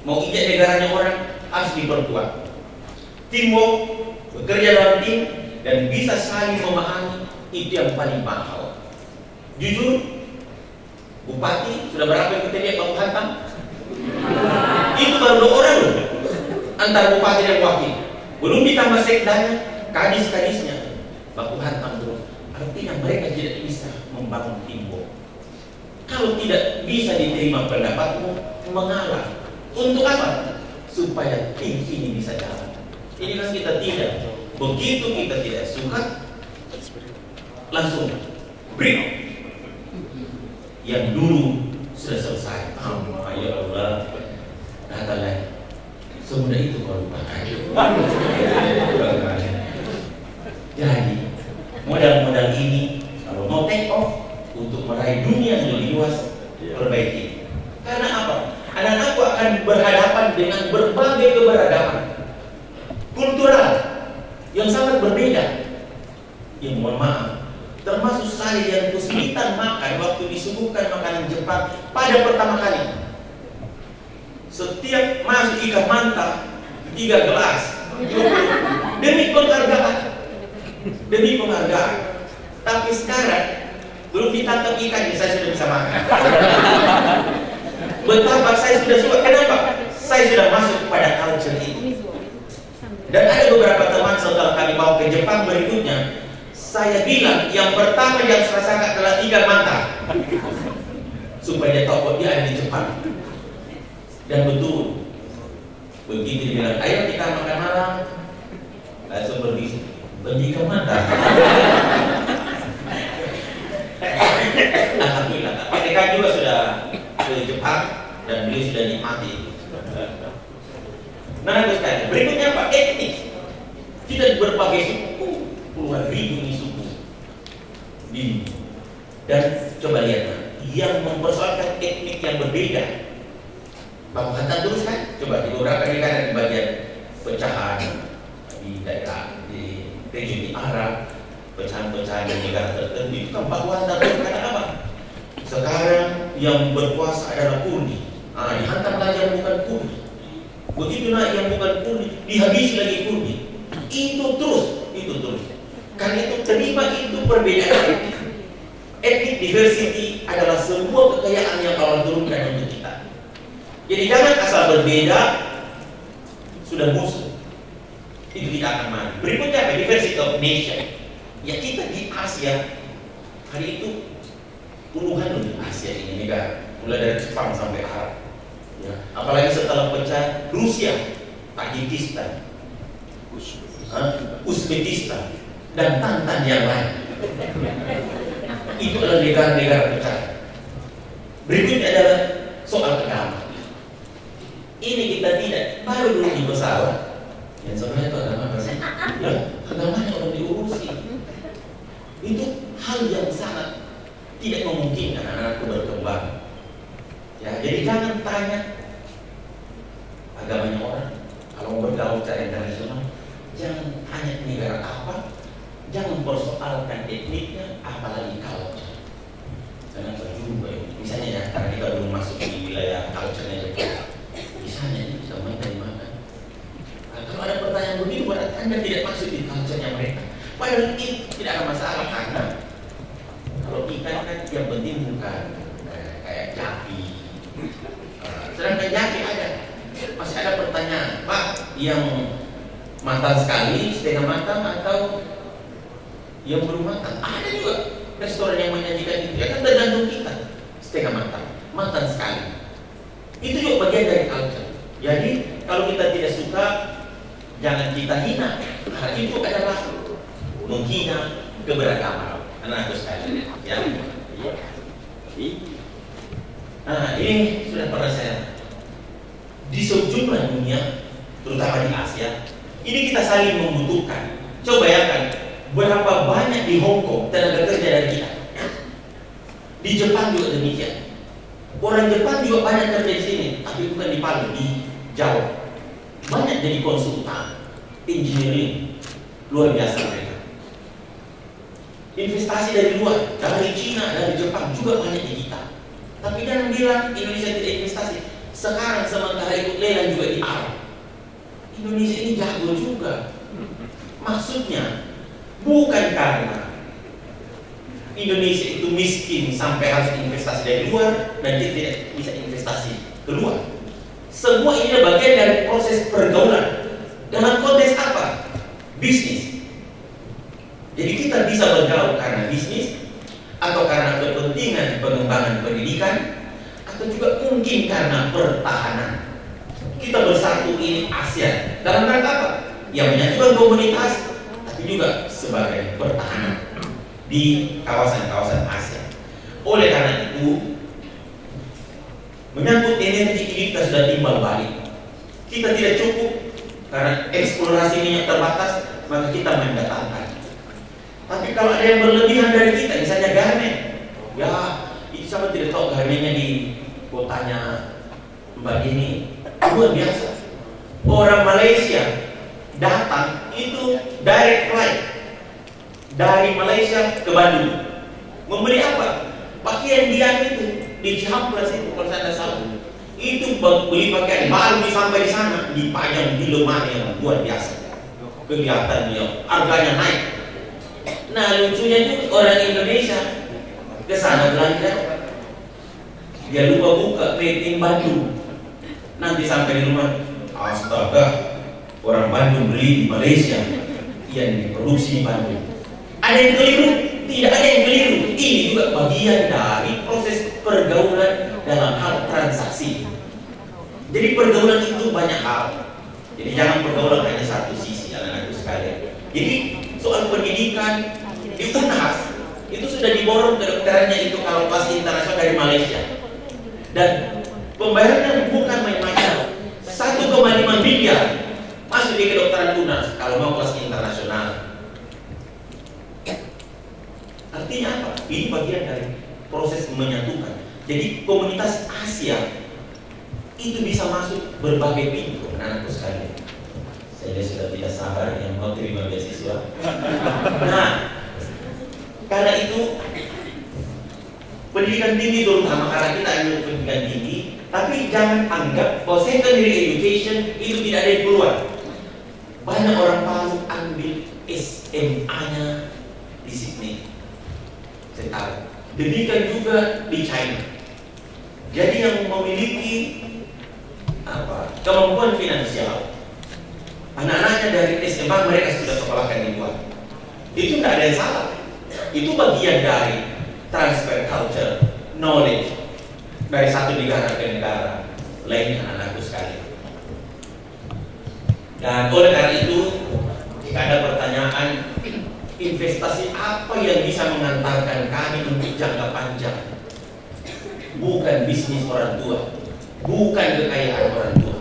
mau injak negaranya orang, harus diperkuat. Teamwork, bekerja dalam tim, dan bisa saling memahami, itu yang paling mahal. Jujur, Bupati sudah berapa yang kita lihat Baku Hantam? Itu baru 2 orang loh, antara Bupati dan Wakil. Belum ditambah sekdanya, kadis-kadisnya, Baku Hantam terus. Artinya mereka tidak bisa membangun teamwork. Kalau tidak bisa diterima pendapatmu, mengalah. Untuk apa? Supaya tim ini bisa jalan. Ini kan kita tidak. Begitu kita tidak suka, langsung break. Yang dulu sudah selesai. Ya Allah, kata lain. Semudah itu kalau lupakan. Jadi modal-modal ini kalau mau take off untuk meraih dunia yang lebih luas, perbaiki. Karena apa? Anak-anakku akan berhadapan dengan berbagai keberagaman kultural yang sangat berbeda. Yang mohon maaf, termasuk saya yang kesulitan makan waktu disuguhkan makanan Jepang pada pertama kali. Setiap masuk ikan mantap 3 gelas demi penghargaan, demi penghargaan. Tapi sekarang belum ditangkap ikannya, saya sudah bisa makan. Betapa saya sudah suka. Kenapa? Saya sudah masuk pada culture ini. Dan ada beberapa teman setelah kami bawa ke Jepang berikutnya, saya bilang yang pertama yang saya rasakan adalah ikan mantap, supaya dia tahu bahwa dia ada di Jepang. Dan betul, begitu dibilang ayo kita makan malam, langsung berbisik ikan mantap. Alhamdulillah, PTK juga sudah ke Jepang dan beliau sudah nikmati. Nah, terus kan berikutnya apa? Etnis. Kita berbagai suku, puluhan ribu suku. di dan coba lihat yang mempersoalkan teknik yang berbeda. Bapak kata terus kan, coba di beberapa negara di bagian pecahan di daerah di region di Arab, pecahan-pecahan di negara tertentu itu kan Pak Wanda karena apa? Sekarang yang berkuasa adalah Kurdi. Dihantam lagi yang bukan Kurdi. Begitu naik yang bukan Kurdi, dihabisi lagi Kurdi. Itu terus. Karena itu terima itu perbedaan. Ethnic diversity adalah sebuah kekayaan yang Allah turunkan untuk kita. Jadi jangan asal berbeda sudah musuh. Itu tidak akan maju. Berikutnya apa? Diversity of nation. Ya kita di Asia hari itu puluhan loh di Asia ini negara, mulai dari Jepang sampai Arab. Ya. Apalagi setelah pecah Rusia, Tajikistan, Uzbekistan, dan Tantan yang lain. Itu adalah negara-negara pecah. Berikutnya adalah soal agama. Ini kita tidak baru dulu di pesawat. Yang sebenarnya itu agama bersih. Ya, agamanya orang diurusi. Itu hal yang sangat tidak memungkinkan anak-anakku berkembang. Ya, jadi jangan tanya agamanya orang. Kalau bergaul secara internasional, jangan tanya negara apa. Jangan persoalkan etniknya, apalagi culture. Karena berjumpa ya. Misalnya ya, karena kita belum masuk di wilayah culture-nya Jepang. Misalnya ini bisa main dari mana? Kalau ada pertanyaan begitu, berarti Anda tidak masuk di culture-nya mereka. Padahal ini tidak ada masalah karena kalau ikan kan yang penting bukan kayak japi. Sedangkan japi ada. Masih ada pertanyaan, Pak, yang matang sekali, setengah matang atau yang belum matang? Ada juga restoran yang menyajikan itu. Ya kan tergantung kita. Setengah matang, matang sekali. Itu juga bagian dari culture. Jadi kalau kita tidak suka, jangan kita hina. Karena itu adalah menghina keberagaman anak-anak sekalian. Ya. Nah, ini sudah pernah saya di sejumlah dunia, terutama di Asia. Ini kita saling membutuhkan. Coba bayangkan berapa banyak di Hong Kong tenaga kerja dari kita. Di Jepang juga demikian. Orang Jepang juga banyak kerja di sini, tapi bukan di Palu, di Jawa. Banyak jadi konsultan, engineering, luar biasa mereka. Investasi dari luar, dari Cina, dari Jepang juga banyak di kita. Tapi jangan bilang Indonesia tidak investasi. Sekarang sementara ikut lelang juga di Arab. Indonesia ini jago juga. Maksudnya bukan karena Indonesia itu miskin sampai harus investasi dari luar dan dia tidak bisa investasi keluar. Semua ini adalah bagian dari proses pergaulan. Dalam konteks apa? Bisnis. Jadi kita bisa bergaul karena bisnis, atau karena kepentingan pengembangan pendidikan, atau juga mungkin karena pertahanan. Kita bersatu ini Asia dalam rangka apa? Yang menyatukan komunitas, tapi juga sebagai pertahanan di kawasan-kawasan Asia. Oleh karena itu, menyangkut energi ini kita sudah timbal balik. Kita tidak cukup karena eksplorasi minyak terbatas, maka kita mendatangkan. Tapi kalau ada yang berlebihan dari kita, misalnya garmen, ya itu sama tidak tahu garmennya di kotanya Mbak ini luar biasa. Orang Malaysia datang itu direct flight dari Malaysia ke Bandung. Membeli apa? Pakaian dia itu di Cihamplas itu kalau saya salah. Itu beli pakaian baru sampai di sana dipajang di lemari yang luar biasa. Kelihatannya harganya naik. Nah lucunya itu orang Indonesia ke sana belanja, dia lupa buka rating Bandung. Nanti sampai di rumah, astaga, orang Bandung beli di Malaysia yang diproduksi di Bandung. Ada yang keliru? Tidak ada yang keliru. Ini juga bagian dari proses pergaulan dalam hal transaksi. Jadi pergaulan itu banyak hal. Jadi jangan pergaulan hanya satu sisi, anak-anak sekalian. Jadi soal pendidikan di Unhas itu sudah diborong kedokterannya itu kalau kelas internasional dari Malaysia. Dan pembayarannya bukan main-main. 1,5 miliar masuk di kedokteran Unhas kalau mau kelas internasional. Artinya apa? Jadi komunitas Asia itu bisa masuk berbagai pintu, anak-anakku sekalian. Saya sudah tidak sabar yang mau terima beasiswa. Nah, karena itu pendidikan tinggi terutama karena kita ambil pendidikan tinggi, tapi jangan anggap bahwa secondary education itu tidak ada yang keluar. Banyak orang Palu ambil SMA-nya di Sydney, saya tahu. Demikian juga di China. Jadi yang memiliki kemampuan finansial, anak-anaknya dari SMA mereka sudah sekolahkan di luar. Itu tidak ada yang salah. Itu bagian dari transfer culture, knowledge dari satu negara ke negara lainnya, anak-anakku sekalian. Dan oleh karena itu, jika ada pertanyaan investasi apa yang bisa mengantarkan kami untuk jangka panjang, bukan bisnis orang tua, bukan kekayaan orang tua,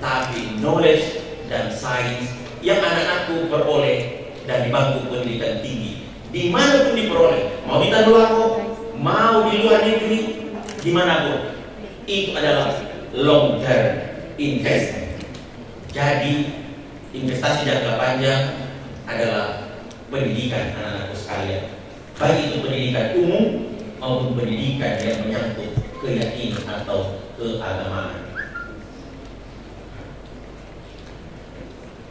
tapi knowledge dan sains yang anak-anakku peroleh dari bangku pendidikan tinggi, dimanapun diperoleh, mau di Tadulako, mau di luar negeri, dimanapun, itu adalah long term investment. Jadi investasi jangka panjang adalah pendidikan anak-anakku sekalian, baik itu pendidikan umum maupun pendidikan yang menyangkut keyakinan atau keagamaan.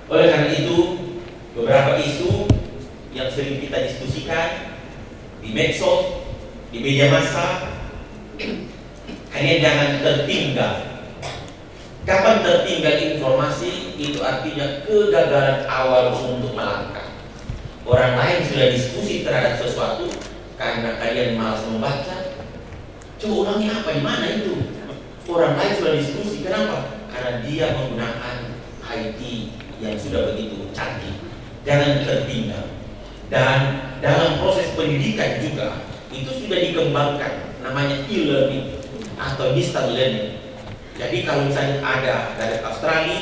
Oleh karena itu, beberapa isu yang sering kita diskusikan di medsos, di media massa, hanya jangan tertinggal. Kapan tertinggal informasi, itu artinya kegagalan awal untuk melangkah. Orang lain sudah diskusi terhadap sesuatu karena kalian malas membaca. Coba ulangi apa, di mana itu? Orang lain sudah diskusi, kenapa? Karena dia menggunakan IT yang sudah begitu canggih. Jangan tertinggal. Dan dalam proses pendidikan juga itu sudah dikembangkan, namanya e-learning atau distance learning. Jadi kalau misalnya ada dari Australia,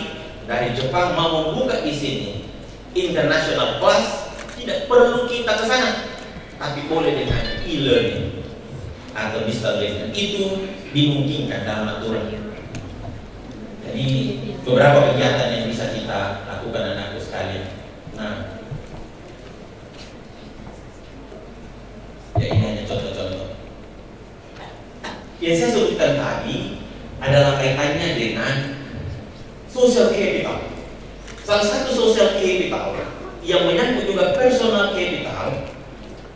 dari Jepang mau membuka di sini international class, tidak perlu kita ke sana, tapi boleh dengan e-learning atau distance learning. Itu dimungkinkan dalam aturan. Jadi beberapa kegiatan yang bisa kita lakukan anak-anakku sekalian. Nah, ya ini hanya contoh-contoh. Yang saya sebutkan tadi adalah kaitannya dengan social capital. Salah satu social capital yang menyangkut juga personal capital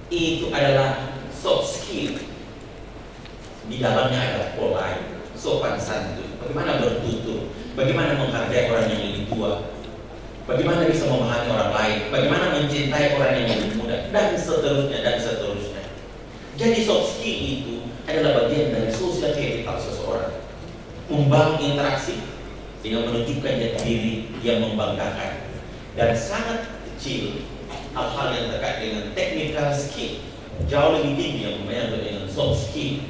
itu adalah soft skill. Di dalamnya ada polite, sopan santun, bagaimana bertutur, bagaimana menghargai orang yang lebih tua, bagaimana bisa memahami orang lain, bagaimana mencintai orang yang lebih muda, dan seterusnya dan seterusnya. Jadi soft skill itu adalah bagian dari social capital seseorang. Membangun interaksi dengan menunjukkan jati diri yang membanggakan, dan sangat kecil hal-hal yang terkait dengan technical skill, jauh lebih tinggi yang menyangkut dengan soft skill,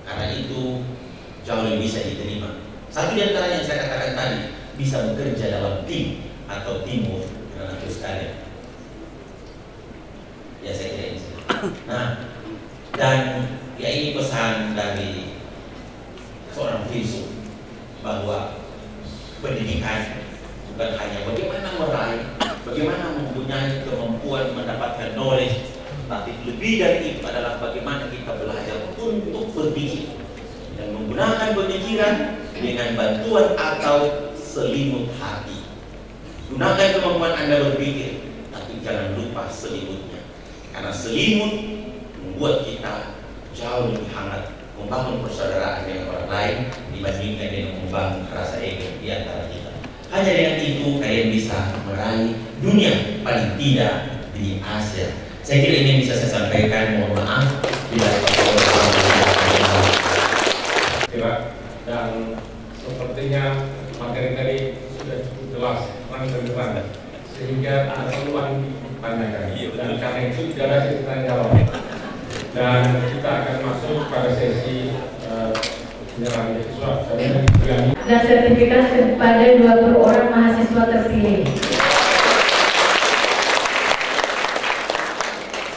karena itu jauh lebih bisa diterima. Satu di antara yang saya katakan tadi, bisa bekerja dalam tim atau teamwork dengan anak sekalian. Ya saya kira ini. Nah, dan ya ini pesan dari seorang filsuf bahwa pendidikan bukan hanya bagaimana meraih, bagaimana mempunyai kemampuan mendapatkan knowledge, tapi lebih dari itu adalah bagaimana kita belajar untuk berpikir dan menggunakan pemikiran dengan bantuan atau selimut hati. Gunakan kemampuan Anda berpikir, tapi jangan lupa selimutnya, karena selimut membuat kita jauh lebih hangat membangun persaudaraan dengan orang lain dibandingkan dengan membangun rasa ego di antara kita. Hanya dengan itu kalian bisa meraih dunia, paling tidak di Asia. Saya kira ini yang bisa saya sampaikan. Mohon maaf bila dan sepertinya materi tadi sudah cukup jelas, terang, sehingga ada peluang ditanyakan. Dan karena itu tidak ada sesi tanya jawab. Dan kita akan masuk pada sesi penyerahan beasiswa dan sertifikat kepada 20 orang mahasiswa terpilih.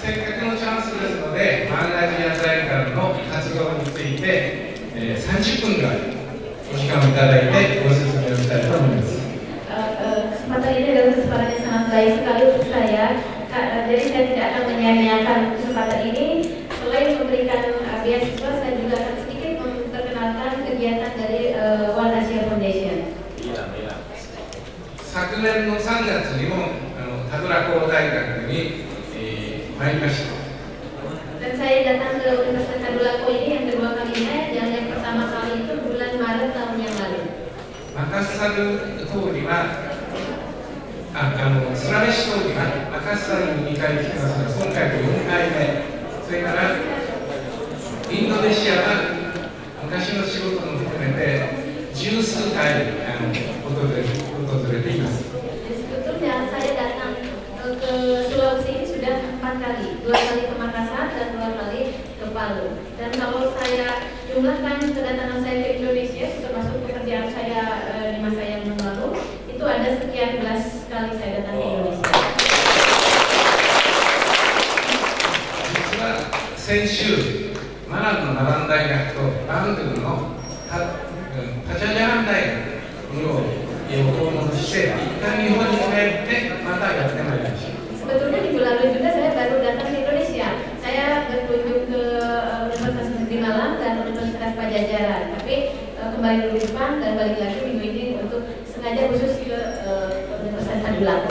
せっかくのチャンスですので、マンガジア大学の活動についていただいてご説明をしたいと思います。Kesempatan ini adalah kesempatan yang sangat baik sekali untuk saya. Jadi saya tidak akan menyia-nyiakan kesempatan ini. Selain memberikan beasiswa, saya juga akan sedikit memperkenalkan kegiatan dari One Asia Foundation. 昨年の3月にもタドラ工大学に、参りました。 Dan saya datang ke Universitas Tadulako ini yang kedua kalinya, dan yang pertama kali itu bulan Maret tahun yang lalu. マカッサル通りはスラメシ通りはマカッサルに2回来てますが、今回で4回目。それからインドネシアは昔の仕事も含めて十数回訪れています。 Sebetulnya saya datang ke Sulawesi ini sudah 4 kali, 2 kali ke Makassar dan 2 kali ke Palu. Dan kalau saya jumlahkan kedatangan saya ke Indonesia, termasuk pekerjaan saya di masa yang lalu, itu ada sekian belas kali saya datang ke Indonesia. 実は先週、マランのナラン大学とバンドゥのパチャジャラン大学を訪問して、一旦日本に帰ってまたやってまいりました。 Sebetulnya minggu lalu juga saya baru datang ke Indonesia. Saya berkunjung ke Universitas Negeri Malang dan Universitas Pajajaran. Tapi kembali dulu ke Jepang dan balik lagi minggu ini untuk sengaja khusus ke Universitas Tadulako.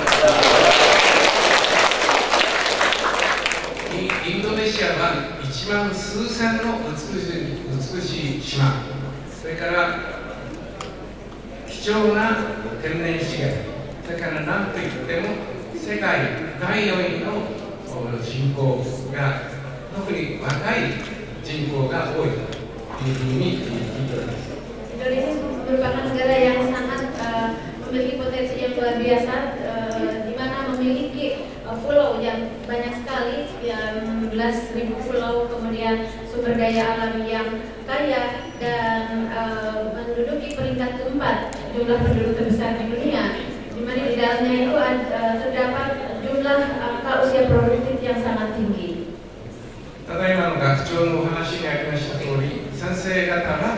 インドネシアは1万数千の美しい島、それから貴重な天然資源、それから何といっても世界第4位の人口が、特に若い人口が多いというふうに聞いております。 Indonesia merupakan negara yang sangat memiliki potensi yang luar biasa, di mana memiliki pulau yang banyak sekali, 19.000 pulau, kemudian sumber daya alam yang kaya dan menduduki peringkat keempat jumlah penduduk terbesar di dunia, di mana di dalamnya itu terdapat jumlah angka usia produktif yang sangat tinggi. ただいまの学長のお話にありました通り、先生方は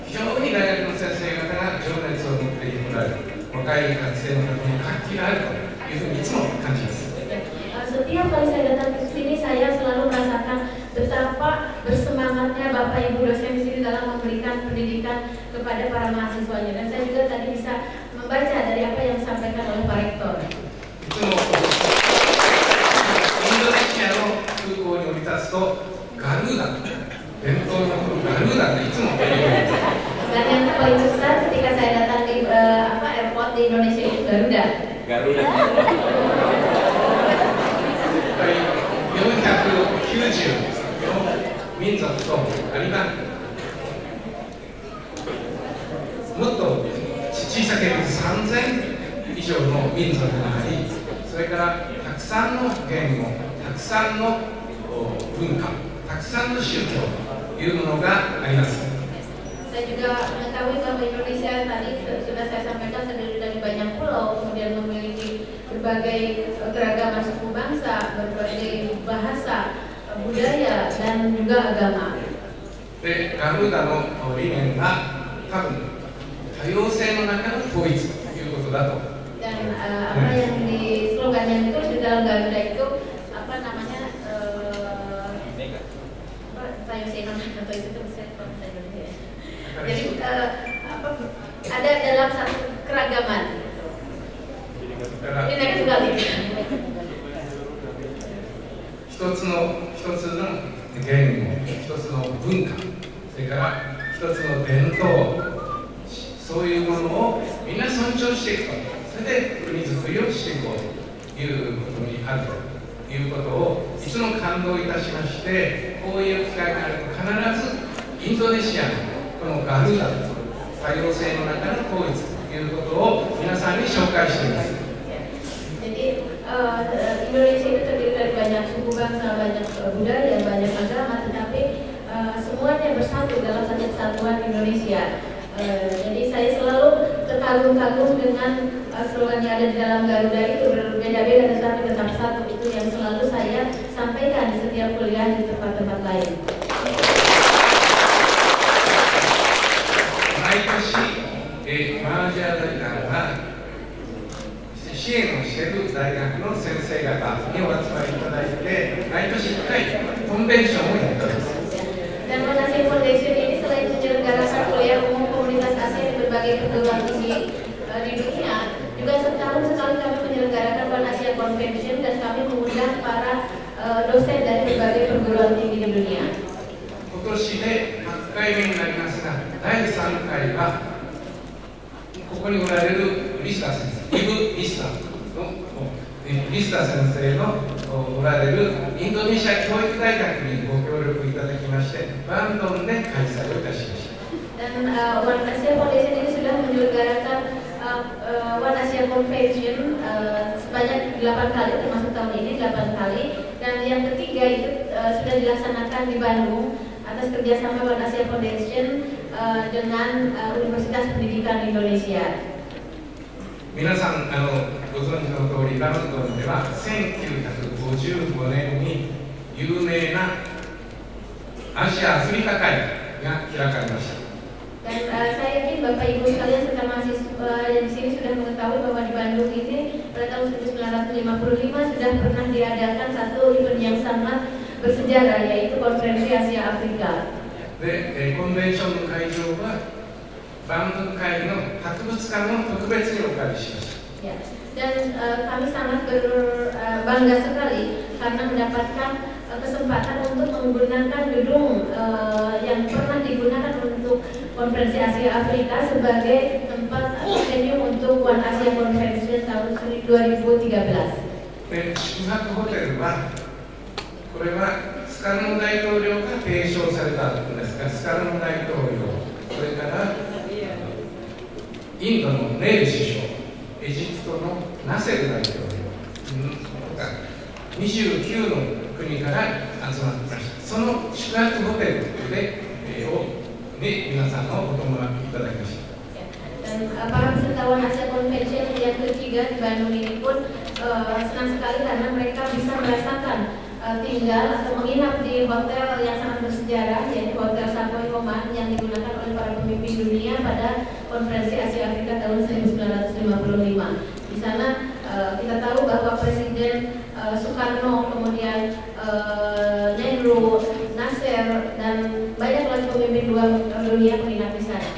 非常に大学の先生方が情熱を持っておられる、若い学生の方に活気があるというふうにいつも感じます。 Setiap kali saya datang ke sini, saya selalu merasakan betapa bersemangatnya Bapak Ibu dosen di sini dalam memberikan pendidikan kepada para mahasiswanya. Dan saya juga tadi bisa membaca dari apa yang disampaikan oleh Pak Rektor. インドネシアの空港に降り立つとガルーダ、伝統のガルーダっていつも言われています。 Dan yang paling besar ketika saya datang di airport di Indonesia itu Garuda. 490の民族とあるいはもっと小さければ3000以上の民族があり、それからたくさんの言語、たくさんの文化、たくさんの宗教というものがあります。 Saya juga mengetahui bahwa Indonesia tadi sudah saya sampaikan terdiri dari banyak pulau, kemudian memiliki berbagai keragaman suku bangsa, berbagai bahasa, budaya, dan juga agama. で、ガルーダの理念が多分多様性の中の統一ということだと。 Dan apa yang di slogannya itu di dalam Garuda itu apa namanya? Jadi ada dalam satu keragaman. Ini kembali. 一つの言語、一つの文化、それから一つの伝統、そういうものをみんな尊重していくと、それで国づくりをしていこうということにあるということをいつも感動いたしまして、こういう機会があると必ずインドネシアのこのガルーダ、多様性の中の統一ということを皆さんに紹介しています。 Jadi Indonesia itu terdiri dari banyak suku bangsa, banyak budaya, banyak agama, tetapi semuanya bersatu dalam satu kesatuan Indonesia. Jadi saya selalu terkagum-kagum dengan slogan yang ada di dalam Garuda itu, berbeda-beda tetapi tetap satu. Itu yang selalu saya sampaikan di setiap kuliah di tempat-tempat lain. 毎年マージャー財団は支援をしている大学の先生方にお集まりいただいて、毎年1回コンベンションをやっております。Dan One Asia Foundation ini selain menyelenggarakan kuliah umum komunitas Asia di berbagai perguruan tinggi di dunia, juga setahun sekali kami menyelenggarakan One Asia Convention dan kami mengundang para dosen dari berbagai perguruan tinggi di dunia. 今年で8回目になりますが、第3回はここにおられるリスター先生、イブ・リスター先生のおられるインドネシア教育大学にご協力いただきまして、バンドンで開催をいたしました。Dan One Asia Foundation ini sudah menyelenggarakan One Asia Convention sebanyak 8 kali, termasuk tahun ini 8 kali, dan yang ketiga itu sudah dilaksanakan di Bandung atas kerjasama One Asia Foundation dengan Universitas Pendidikan Indonesia. 皆さんご存知の通り、バンドンでは1955年に有名なアジア・アフリカ会議が開かれました。 Dan saya yakin Bapak Ibu sekalian serta mahasiswa yang di sini sudah mengetahui bahwa di Bandung ini pada tahun 1955 sudah pernah diadakan satu event yang sangat bersejarah, yaitu Konferensi Asia Afrika. で、コンベンションの会場はバンドン会議の博物館の特別にお借りしました。 Ya. Dan kami sangat berbangga sekali karena mendapatkan kesempatan untuk menggunakan gedung yang pernah digunakan untuk Konferensi Asia Afrika sebagai tempat venue untuk One Asia Convention tahun 2013. で、宿泊ホテルはこれはスカルノ大統領が提唱されたんですが、スカルノ大統領、それからインドのネイル首相、エジプトのナセル大統領、29の国から集まってきました。その宿泊ホテルで皆さんのお泊まりいただきました。 Dan para peserta One Asia Convention yang ketiga di Bandung ini pun senang sekali karena mereka bisa merasakan tinggal atau menginap di hotel yang sangat bersejarah, yaitu Hotel Savoy Oman yang digunakan oleh para pemimpin dunia pada Konferensi Asia Afrika tahun 1955. Di sana kita tahu bahwa Presiden Soekarno, kemudian Nehru, Nasser, dan banyak lagi pemimpin dunia menginap di sana.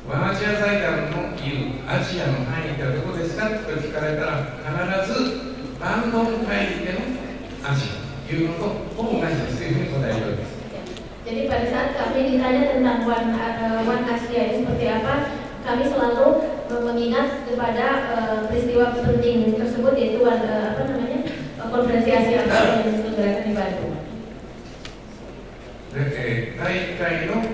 ワンアジア財団のいるアジアの範囲ってどこですかと聞かれたら、必ずバンドン会議でのアジアというのとほぼ同じですというふうに答えるわけです。 Jadi pada saat kami ditanya tentang One Asia ini seperti apa, kami selalu mengingat kepada peristiwa penting tersebut, yaitu Konferensi Asia Afrika yang diselenggarakan di Bandung. で、第1回の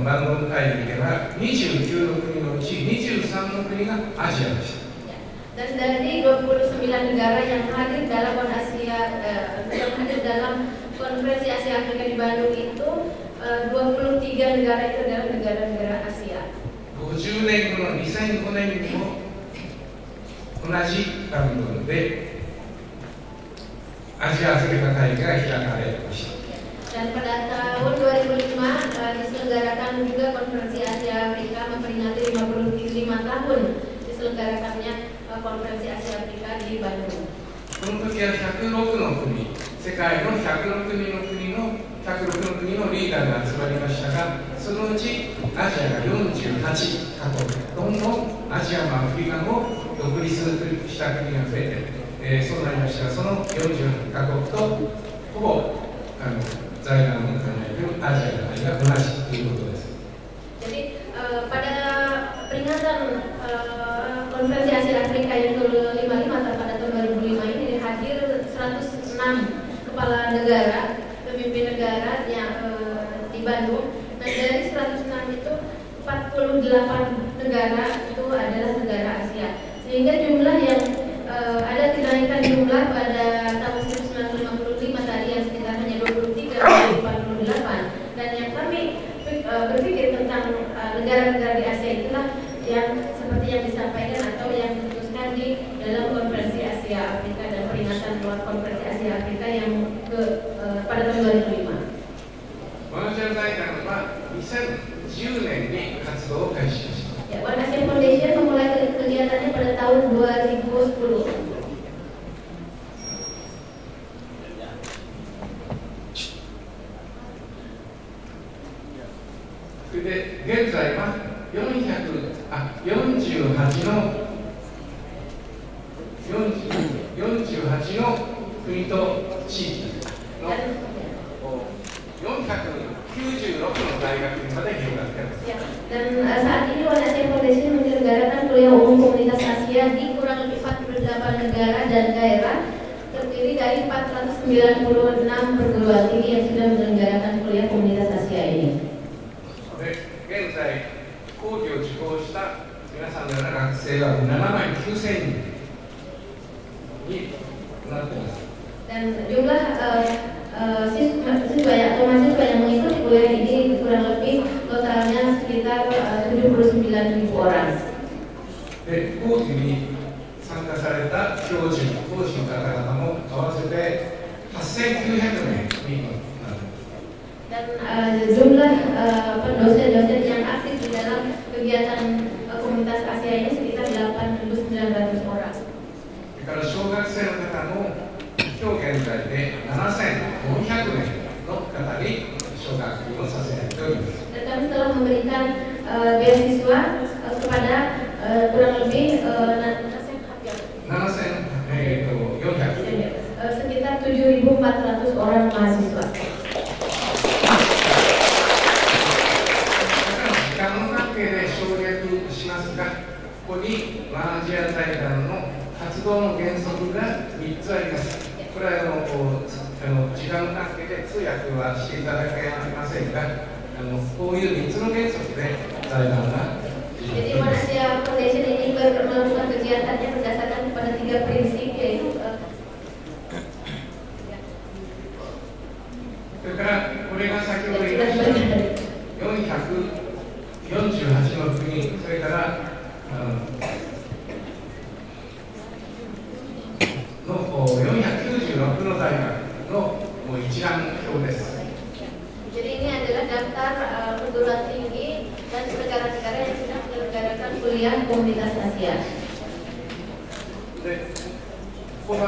バンドン会議では29の国のうち23の国がアジアでした。 Dan dari 29 negara yang hadir dalam One Asia, yang hadir dalam Konferensi Asia Afrika di Bandung itu 23 negara itu adalah negara-negara Asia. 50年後の2005年にも同じバンドンでアジア・アフリカ会議が開かれました。 Dan pada tahun 2005 diselenggarakan juga Konferensi Asia Afrika memperingati 55 tahun diselenggarakannya Konferensi Asia Afrika di Bandung. この時は106の国、世界の106の国のリーダーが集まりましたが、そのうちアジアが48カ国、どんどんアジアもアフリカも独立した国が増えて、そうなりましたが、その48カ国とほぼ財団の考えるアジアが同じということです。 Jadi pada peringatan Konferensi Asia Afrika yang ke-55 pada tahun 2005 ini hadir 106 kepala negara, pemimpin negara yang di Bandung. Dan dari 106 itu 48 negara itu adalah negara Asia. Sehingga jumlah yang ada kenaikan jumlah pada tahun 1955 tadi yang sekitar hanya 23 dari 48. Dan yang kami berpikir tentang negara-negara di Asia itulah yang seperti yang disampaikan atau yang diputuskan di dalam Konferensi Asia Afrika dan peringatan Konferensi Asia Afrika yang pada tahun 2005. ワンアジア財団は2010年に活動を開始しました。ちの国と地域の496の大学にまで広がっています。Dan saat ini One Asia Foundation menyelenggarakan kuliah umum komunitas Asia di kurang lebih 48 negara dan daerah, terdiri dari 496 perguruan tinggi yang sudah menyelenggarakan kuliah komunitas Asia ini. 現在講義を受講した皆さんのような学生は79,000人になっています。 Dan jumlah siswa atau mahasiswa yang mengikuti kuliah ini kurang lebih totalnya sekitar 79.000 orang. で講義に参加された教授、講師の方々も合わせて8,900名になる。 Dan jumlah pendosen-dosen yang aktif di dalam kegiatan komunitas Asia ini sekitar 8.900 orang. それから小学生の方も今日現在で7,400名の方に奨学金をさせております。 Dan kami telah memberikan beasiswa kepada kurang lebih sekitar 7.400 orang mahasiswa. 時間の関係で省略しますが、ここにワンアジア財団の活動の原則が3つあります。これは時間の関係で通訳はしていただけませんが、こういう3つの原則で財団が Jadi One Asia Foundation ini melakukan kegiatannya berdasarkan kepada 3 prinsip, yaitu それからこれが先ほど言いました448の国、それから496の大学の一覧表です。 Jadi ini adalah daftar perguruan tinggi dan negara-negara yang sudah menyelenggarakan kuliah komunitas Asia. で、ここは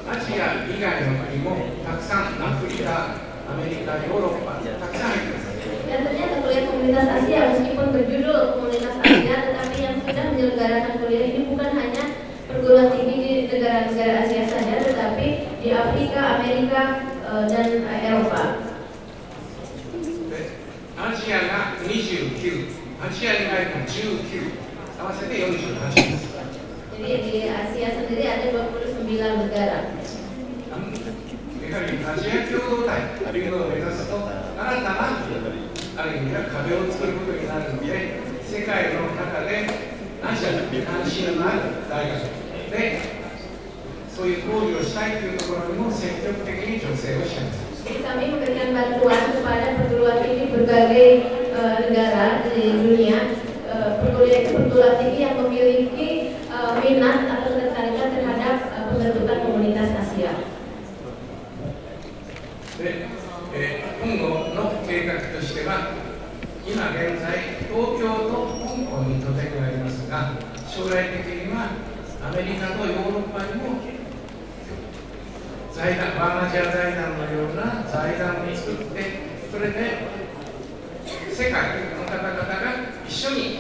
アジア以外の国もたくさん、アフリカ、アメリカ、ヨーロッパ、たくさん入っています。 Dan ternyata kuliah komunitas Asia meskipun berjudul komunitas Asia, tetapi yang sudah menyelenggarakan kuliah ini bukan hanya perguruan tinggi di negara-negara Asia saja, tetapi di Afrika, Amerika, dan Eropa. アジアが29、アジア以外が19、合わせて48です。 Jadi di Asia sendiri ada 29 negara. やはりアジア共同体というのを目指すと、新たなある意味では壁を作ることになるので、世界の中でアジアに関心のある大学でそういう交流をしたいというところにも積極的に助成をしています。 Jadi kami memberikan bantuan kepada perguruan tinggi berbagai negara di dunia, perguruan tinggi yang memiliki minat atau ketertarikan terhadap pembentukan komunitas Asia. で、今後の計画としては、今現在東京と香港に拠点がありますが、将来的にはアメリカとヨーロッパにも財団、ワンアジア財団のような財団を作って、それで世界の方々が一緒に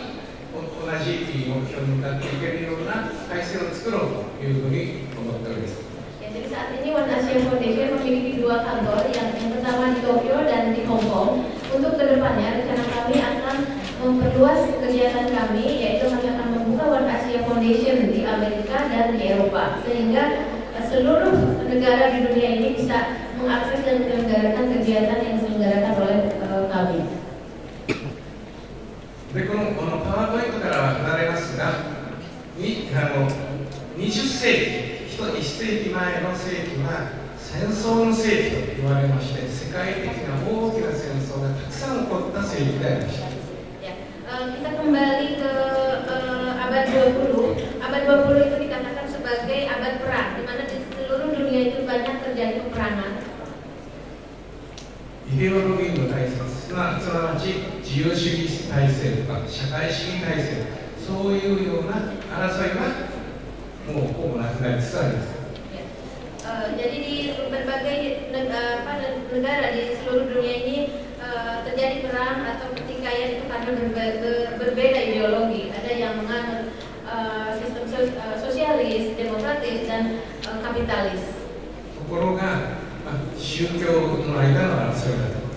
同じ目標に向かっていけるような体制を作ろうというふうに思っております。 Jadi saat ini One Asia Foundation memiliki 2 kantor, yang pertama di Tokyo dan di Hong Kong. Untuk kedepannya, rencana kami akan memperluas kegiatan kami, yaitu kami akan membuka One Asia Foundation di Amerika dan di Eropa, sehingga seluruh negara di dunia ini bisa mengakses dan menyelenggarakan kegiatan yang diselenggarakan oleh kami. でこのパワーポイントからは離れますが、20世紀、1世紀前の世紀は戦争の世紀と言われまして、世界的な大きな戦争がたくさん起こった世紀でありました。 Kita kembali ke abad 20. Abad 20 itu dikatakan sebagai abad perang, di mana di seluruh dunia itu banyak terjadi peperangan. イデオロギーの体制、すなわち自由主義体制とか社会主義体制、そういうような争いがもうほぼなくなりつつあります。 Jadi di berbagai negara di seluruh dunia ini terjadi perang atau pertikaian itu karena berbeda ideologi. Ada yang menganut sistem sosialis, demokratis, dan kapitalis. ところが、宗教の間の争いだとか、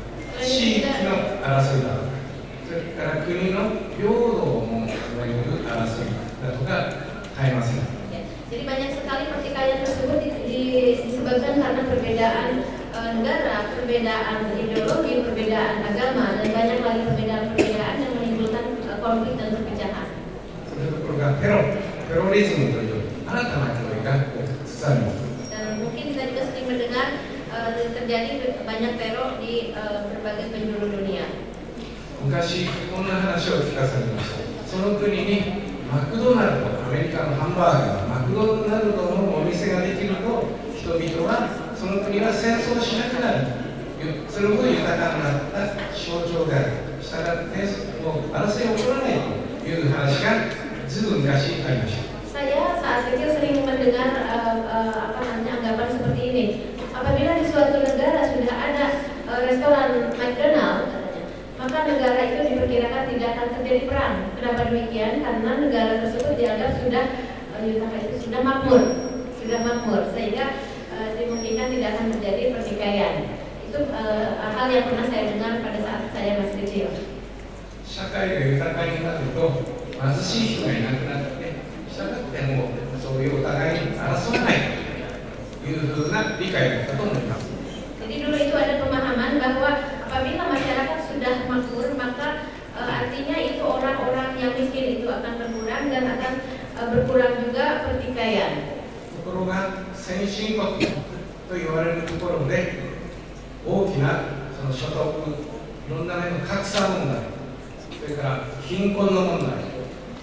地域の争いだとか、それから国の平等をめぐる争いだとか絶えません。Jadi banyak sekali pertikaian tersebut disebabkan karena perbedaan negara, perbedaan ideologi, perbedaan agama, dan banyak lagi perbedaan-perbedaan yang menimbulkan konflik dan perpecahan. それところがテロリズムという新たな脅威が起きつつあります。Dan mungkin kita juga sering mendengar terjadi banyak teror di berbagai penjuru dunia. 昔こんな話を聞かされました。その国にマクドナルド、アメリカのハンバーガー、マクドナルドのお店ができると、人々はその国は戦争しなくなるという、それほど豊かになった象徴である。したがってもう争い起こらないという話がずいぶん昔ありました。Saya saat kecil sering mendengar anggapan seperti ini. Apabila di suatu negara sudah ada restoran McDonald, maka negara itu diperkirakan tidak akan terjadi perang. Kenapa demikian? Karena negara tersebut dianggap sudah makmur, sehingga dimungkinkan tidak akan terjadi pertikaian. Itu hal yang pernah saya dengar pada saat saya masih kecil. 社会が豊かになると貧しい人がいなくなって、したがってもそういうお互いに争わないというふうな理解だったと思います。 Jadi dulu itu ada pemahaman bahwa apabila masyarakat sudah makmur, maka artinya itu orang-orang yang miskin itu akan berkurang dan akan berkurang juga pertikaian. ところが先進国と言われるところで大きなその所得、いろんな面の格差問題、それから貧困の問題、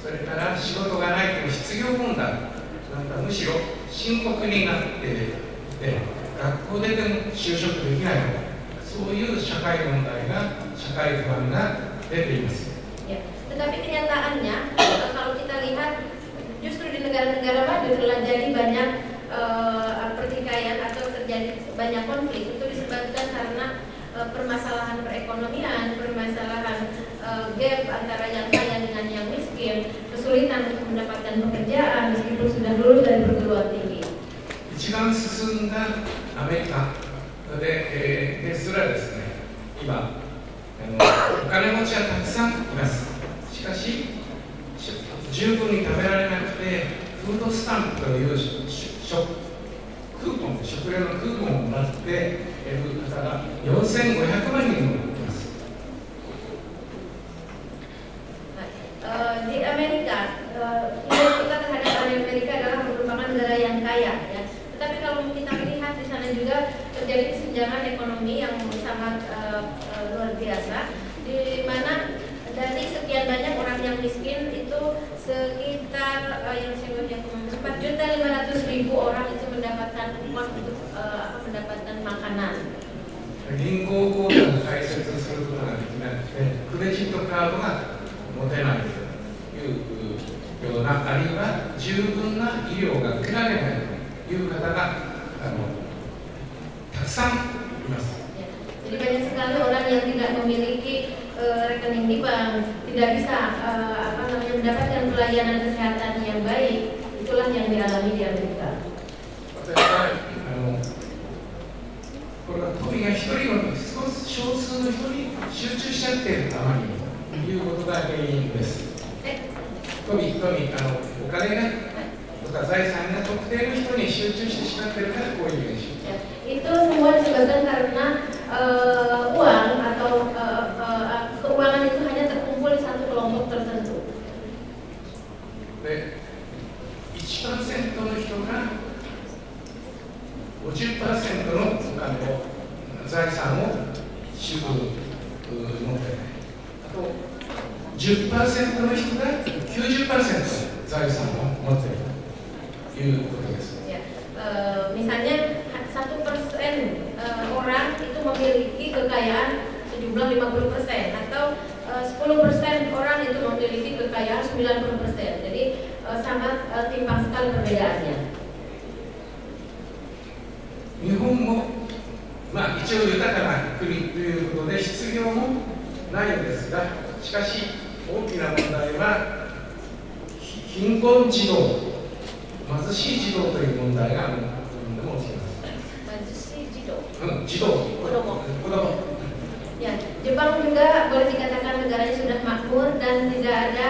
それから仕事がないという失業問題なんかむしろ深刻になっていて、学校出ても就職できないとか、そういう社会問題が、社会不安が出ています。 Ya, tetapi kenyataannya kalau kita lihat justru di negara-negara maju telah jadi banyak pertikaian atau terjadi banyak konflik. Itu disebabkan karena permasalahan perekonomian, permasalahan gap antara yang kaya dengan yang miskin, kesulitan untuk mendapatkan pekerjaan meskipun sudah lulus dari perguruan tinggi. 一番進んだアメリカですらですね、今お金持ちはたくさんいます。しかし十分に食べられなくてフードスタンプというクーポン、食料のクーポンをもらっている方が4500万人もいます。 Di Amerika, kita terhadap Amerika adalah merupakan negara yang kaya, ya. Tetapi kalau kita melihat di sana juga terjadi kesenjangan ekonomi yang sangat luar biasa, di mana dari sekian banyak orang yang miskin itu sekitar 4.500.000 orang itu mendapatkan uang untuk mendapatkan makanan. 銀行口座を開設することができなくて、クレジットカードが持てないというような、あるいは十分な医療が受けられないという方がたくさんいます。 Jadi banyak sekali orang yang tidak memiliki rekening di bank, tidak bisa mendapatkan pelayanan kesehatan yang baik. Itulah yang dialami di Amerika. これは富が一人の少数の人に集中しちゃっているあまりにということが原因です。お金がとか財産が特定の人に集中してしまっているからこういう現象。 Itu semua disebabkan karena uang atau keuangan itu hanya terkumpul di satu kelompok tertentu. で、1% の人が 50% の財産を持ってない。あと 10% の人が 90% 財産を持っているということです。 Misalnya 1% orang itu memiliki kekayaan sejumlah 50% atau 10% orang itu memiliki kekayaan 90%. Jadi sangat timpang sekali perbedaannya. 日本も一応豊かな国ということで失業もないのですが、しかし大きな問題は貧困児童、貧しい児童という問題が日本でも起きています。Kodomo. Ya, Jepang juga boleh dikatakan negaranya sudah makmur dan tidak ada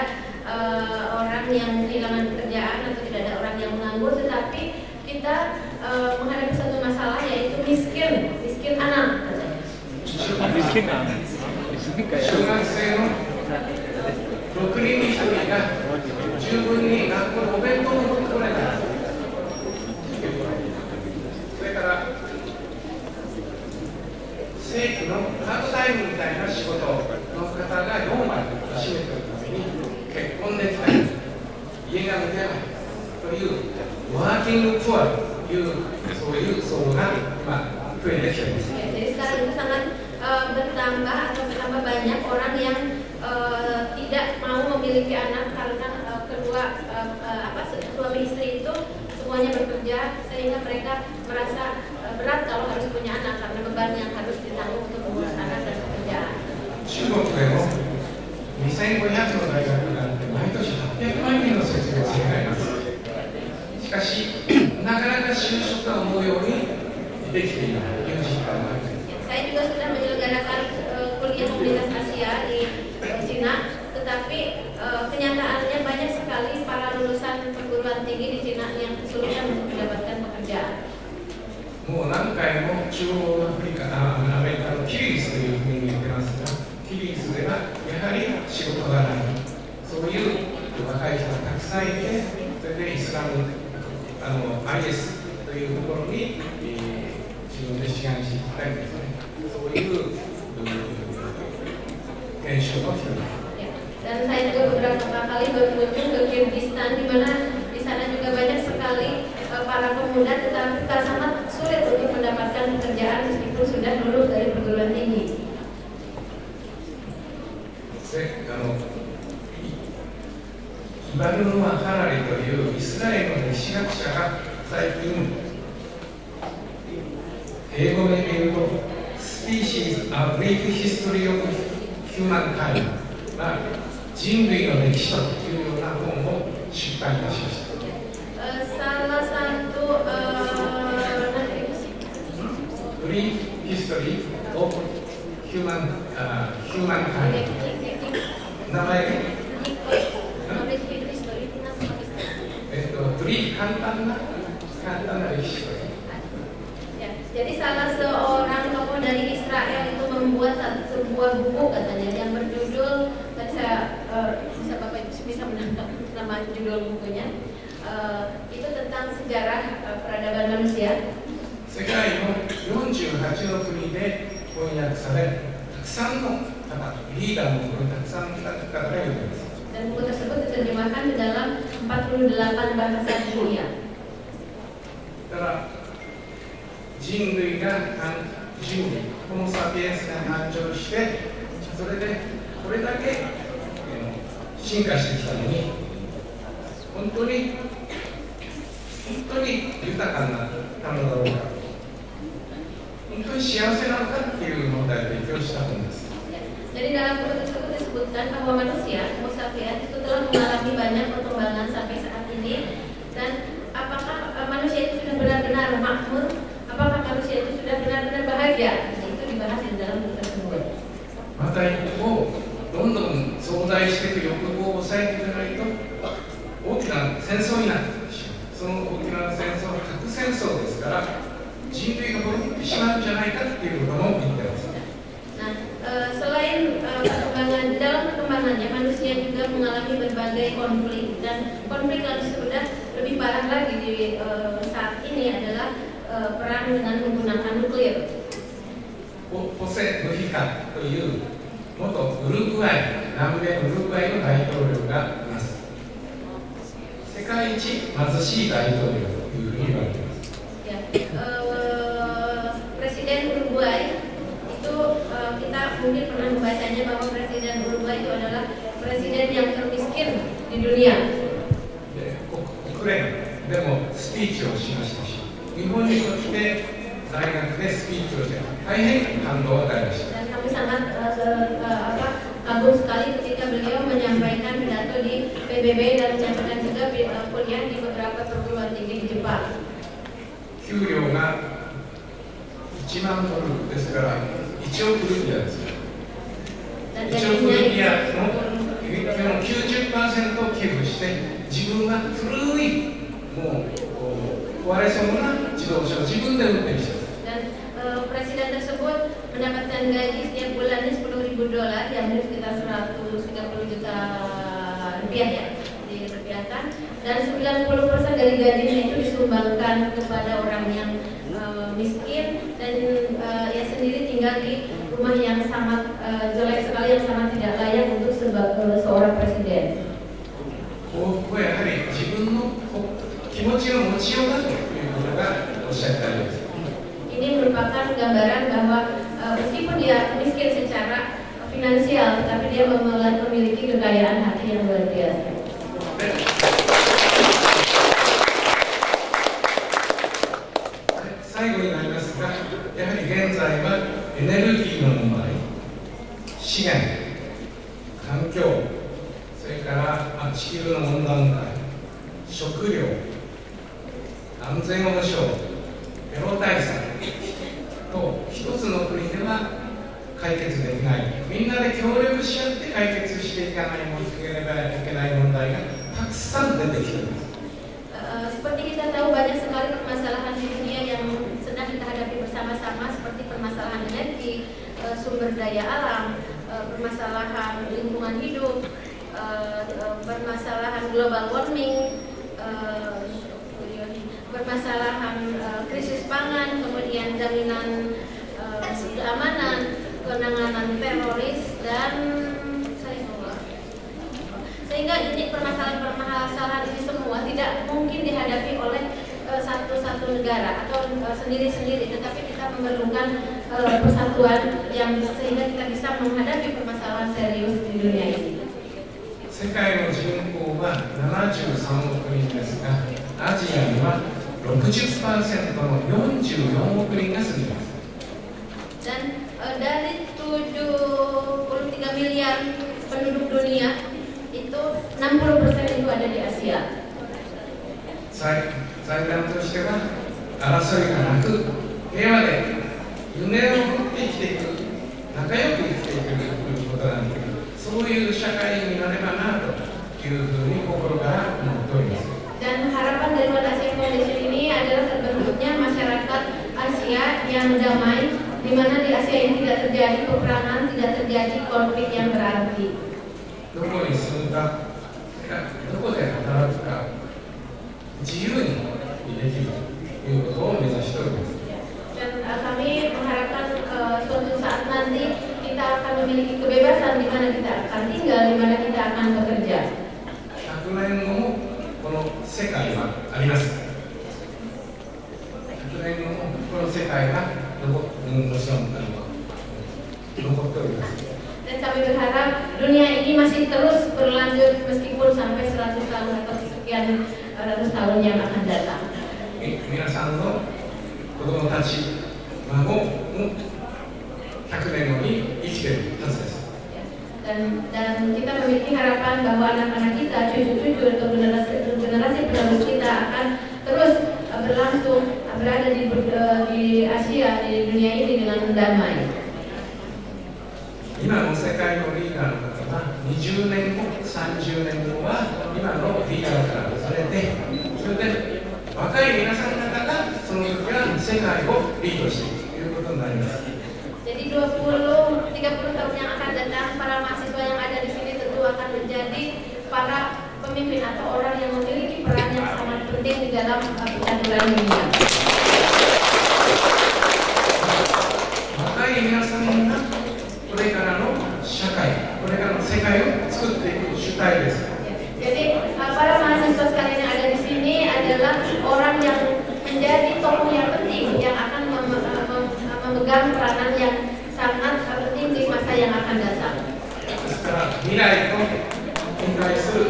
orang yang kehilangan pekerjaan atau tidak ada orang yang menganggur, tetapi kita menghadapi satu masalah yaitu miskin anak. Miskin anak. 小学生の6人に1人が十分に学校のお弁当を持ってこれない。それから正規のパートタイムみたいな仕事の方が4割を占めているために結婚できない、家が持てないというワーキングプアというそういう層が増えてきています。Jadi sekarang itu sangat bertambah banyak orang yang tidak mau memiliki anak karena kedua suami istri itu semuanya bekerja, sehingga mereka merasa berat kalau harus punya anak karena beban yang harus ditanggung untuk mengurus anak dan pekerjaan. 中国でも2500の大学があって毎年800万人の卒業生がいます。しかしなかなか就職が思うようにできていないという実感があります。 Saya juga sudah menyelenggarakan kuliah komunitas Asia di Cina, tetapi kenyataannya banyak sekali para lulusan perguruan tinggi di Cina yang kesulitan untuk mendapatkan pekerjaan. もう何回も中央アフリカ、アメリカのキリギスという国に行ってますが、キリギスではやはり仕事がない、そういう若い人がたくさんいて、それでイスラム、IS というところに、自分で志願していきたいですね。 Dan saya juga beberapa kali berkunjung ke Kyrgyzstan, di mana di sana juga banyak sekali para pemuda, tetapi sangat sulit untuk mendapatkan pekerjaan meskipun sudah lulus dari perguruan tinggi. イバルノア・ハラリというイスラエルの歴史学者が最近英語で言うと Species A Brief History of Humankind 人類の歴史というような本を出版いたしました。 Salah satu Brief History of Humankind 名前簡単な歴史という。 Jadi salah seorang tokoh dari Israel itu membuat sebuah buku katanya yang berjudul, tadi saya bisa menangkap nama judul bukunya, itu tentang sejarah peradaban manusia. 世界の48の国で翻訳され、たくさんの方、リーダーも含めたくさんの方がいるんです。 Dan buku tersebut diterjemahkan di dalam 48 bahasa dunia. だから人類がホモ・サピエンスが誕生して、それでこれだけ進化してきたのに、本当に豊かになったのだろうか、本当に幸せなのかっていう問題を提供した本です。 Jadi dalam buku tersebut disebutkan bahwa manusia, Homo sapiens, itu telah mengalami banyak perkembangan sampai saat ini, dan apakah manusia itu sudah benar-benar makmur? Apakah manusia itu sudah benar-benar bahagia? Itu dibahas di dalam buku tersebut. また一方、どんどん増大していく欲望を抑えていかないと大きな戦争になってしまう。その大きな戦争は核戦争ですから、人類が滅びてしまうんじゃないかっていうことも言ってます。 Selain perkembangan, di dalam perkembangannya manusia juga mengalami berbagai konflik, dan konflik yang sudah lebih parah lagi di saat ini adalah perang dengan menggunakan nuklir. ホセ・ムヒカという元ウルグアイ、南米ウルグアイの大統領がいます。世界一貧しい大統領というふうに言われています。 Presiden Uruguay itu kita mungkin pernah membacanya bahwa Presiden Uruguay itu adalah presiden yang termiskin di dunia. 国連でもスピーチをしましたし、日本にとって大学でスピーチをして大変感動を与えました。 Dan kami sangat kagum sekali ketika beliau menyampaikan pidato di PBB dan menyampaikan juga kuliah di beberapa perguruan tinggi di Jepang. 給料が1 1万ドルですから1億ルピアですから、1億ルピアの 90% を寄付して自分が古いもう壊れそうな自動車を自分で運転している。 Presiden tersebut mendapatkan gaji setiap bulannya $10.000 yang sekitar 130 juta rupiah ya dirupiahkan, dan 90% dari gajinya itu disumbangkan kepada orang yang miskin, dan ia sendiri tinggal di rumah yang sangat jelek sekali, yang sangat tidak layak untuk seorang presiden. 幸福はやはり自分の気持ちの持ちようだということがおっしゃってあります。 Ini merupakan gambaran bahwa meskipun dia miskin secara finansial, tetapi dia memiliki kekayaan hati yang luar biasa. 最後になりますが、やはり現在はエネルギーの問題、資源、環境、それから地球の温暖化、食料、安全保障、テロ対策と一つの国では解決できない、みんなで協力し合って解決していかないといけない問題がたくさん出てきています。 Seperti kita tahu, banyak sekali permasalahan di dunia yang sedang kita hadapi bersama-sama, seperti permasalahan energi, sumber daya alam, permasalahan lingkungan hidup, permasalahan global warming, permasalahan krisis pangan, kemudian jaminan keamanan, penanganan teroris, dan sehingga ini permasalahan ini semua tidak mungkin dihadapi oleh satu negara atau sendiri-sendiri, tetapi kita memerlukan persatuan yang sehingga kita bisa menghadapi permasalahan serius di dunia ini. 世界の人口は73億人ですが、アジアには 60% の44億人が住んでいます。 Dan dari 73 miliar penduduk dunia, itu 60% itu ada di Asia. 財団としては争いがなく平和で夢を持って生きていく、仲良く生きていくということができる、そういう社会になればなというふうに心から思っております。 Dan harapan dari World Asia Foundation ini adalah terbentuknya masyarakat Asia yang damai, di mana di Asia ini tidak terjadi peperangan, tidak terjadi konflik yang berarti. どこに住むか、どこで働くか、自由にできるということを目指しております。 Dan kami mengharapkan suatu saat nanti kita akan memiliki kebebasan di mana kita akan tinggal, di mana kita akan bekerja. 100年後もこの世界はあります。100年後もこの世界が残っております。 Dan kami berharap dunia ini masih terus berlanjut meskipun sampai 100 tahun atau sekian ratus tahun yang akan datang. 皆さんの子供たち、孫も100年後に生きているはずです。 Dan kita memiliki harapan bahwa anak-anak kita, cucu-cucu atau generasi penerus kita akan terus berlangsung berada di Asia, di dunia ini dengan damai. 今の世界のリーダーの方は20年後、30年後は今のリーダーから外れて、それで若い皆さん方がその時は世界をリードしていくということになります。 Jadi 20-30 tahun yang akan datang, para mahasiswa yang ada di sini tentu akan menjadi para pemimpin atau orang yang memiliki peran yang sangat penting di dalam peraturan dunia. 若い皆さんがこれからの社会、これからの世界を作っていく主体です。 Jadi para mahasiswa sekalian yang ada di sini adalah orang yang menjadi tokoh yang penting yang akan memegang peranan yang sangat penting di masa yang akan datang. ですから未来に対する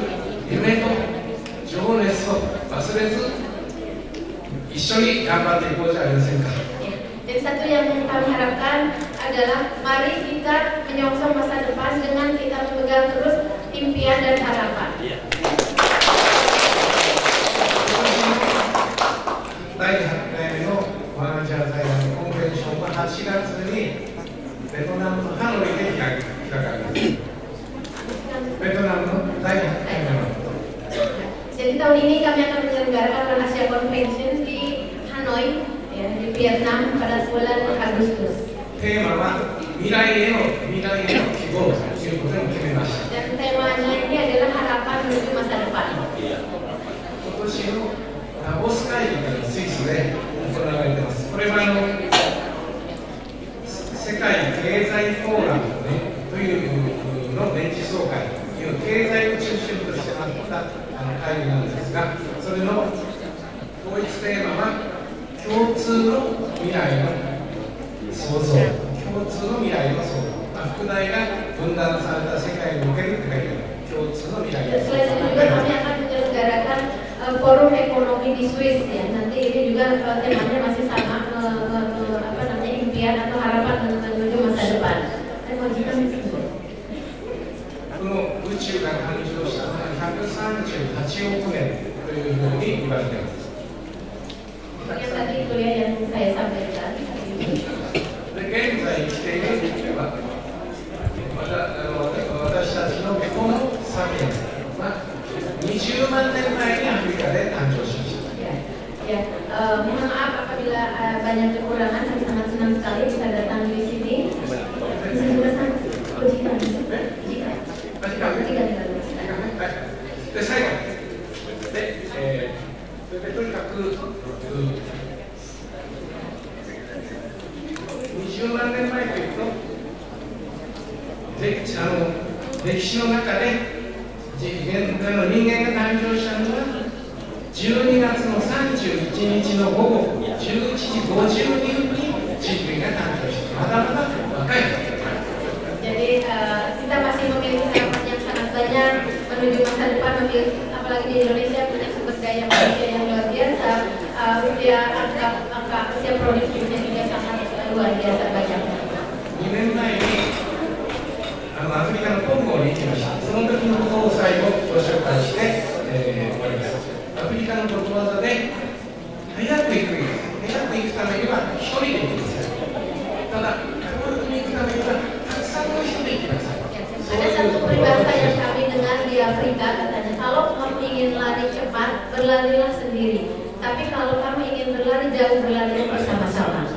夢と情熱を忘れず一緒に頑張っていこうじゃありませんか。 Dan satu yang kami harapkan adalah mari kita menyongsong masa depan dengan kita memegang terus impian dan harapan. 第8回目のマージャー財団コンベンションは akan menyelenggarakan One Asia Convention di Hanoi, ya, di Vietnam pada bulan Agustus. テーマは未来への希望ということを決めました。 Dan temanya ini adalah harapan menuju masa depan. 今年のダボス会議がスイスで行われています。これは世界経済フォーラム、というの年次総会という経済を中心としてあった会議なんですが、それの統一テーマは共通の未来の創造、共通の未来の創造、副題が分断された世界におけるって書いてある共通の未来の創造。 Selain itu juga kami akan menyelenggarakan forum ekonomi di Swiss, ya. Nanti ini juga temanya masih sama, impian atau harapan menuju masa depan. この宇宙が誕生したのは138億年というふうに言われています。 Yang tadi kuliah yang saya sampaikan. で現在生きている宇宙は私たちのこのサピエンスは20万年前にアフリカで誕生しました。 Ya, mohon maaf apabila banyak kekurangan. Saya sangat senang sekali bisa datang di sini.で最後で、とにかく20万年前というと歴史の中で人間が誕生したのは12月の31日の午後11時52分に人類が誕生した。まだまだ若い。 Jadi kita masih memiliki harapan yang sangat banyak menuju masa depan, apalagi di Indonesia punya sumber daya manusia yang luar biasa, angka usia produktifnya juga sangat luar biasa banyak. 2年前にアフリカのコンゴに行きました。その時のことを最後ご紹介して、終わります。アフリカのことわざで早く行くためには一人で行きなさい。ただ遠くに行くためにはたくさんの人で行きなさい。 Ada satu peribahasa yang kami dengar di Afrika, katanya kalau kamu ingin lari cepat, berlarilah sendiri. Tapi kalau kamu ingin berlari jauh, berlarilah bersama-sama.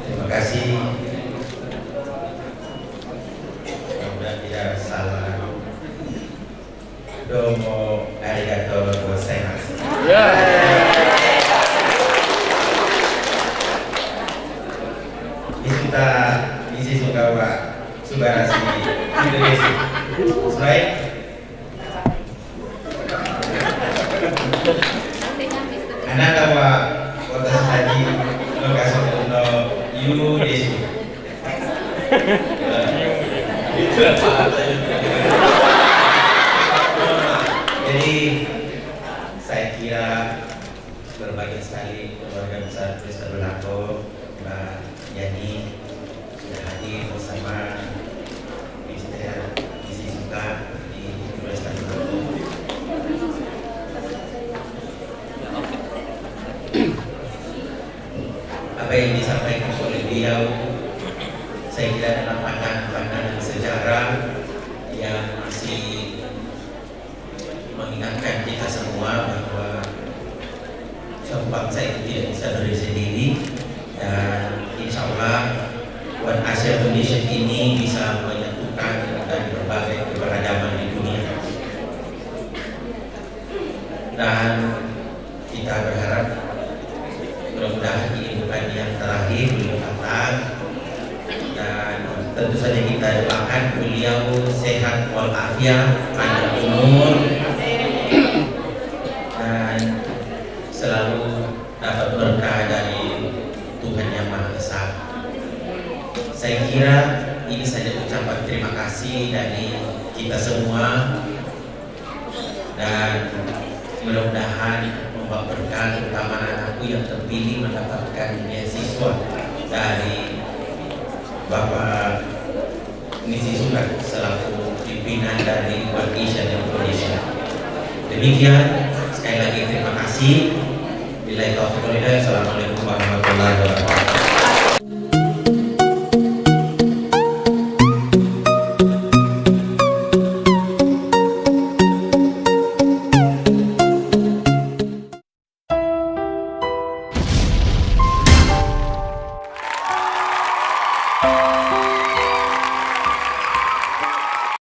Terima kasih. Semoga tidak salah. Domo arigatou gozaimasu. Isi suka wa subarashi Indonesia. Sesuai. Anata wa watashi tachi no gasoku no yu desu. Itu apa? Jadi saya kira berbagai sekali keluarga besar Kristen Berlako, Mbak Yani sudah hadir bersama Mister Isi Suka di Kristen Berlako. Apa yang disampaikan oleh beliau, saya kira dalam pandangan sejarah yang masih mengingatkan kita semua bahwa suatu bangsa itu tidak bisa berdiri sendiri, dan insya Allah One Asia Foundation ini bisa menyatukan dari berbagai keberagaman di dunia. Dan kita berharap mudah-mudahan ini bukan yang terakhir beliau datang, dan tentu saja kita doakan beliau sehat walafiat, panjang umur, dan selalu dapat berkah dari Tuhan Yang Maha Esa. Saya kira ini saja ucapan terima kasih dari kita semua, dan mudah-mudahan membawa berkah terutama anakku yang terpilih mendapatkan beasiswa dari Bapak Nisi Sukat selaku pimpinan dari One Asia Foundation. Demikian, sekali lagi terima kasih. Billahi taufiq wal hidayah. Assalamualaikum warahmatullahi wabarakatuh. warahmatullahi wabarakatuh.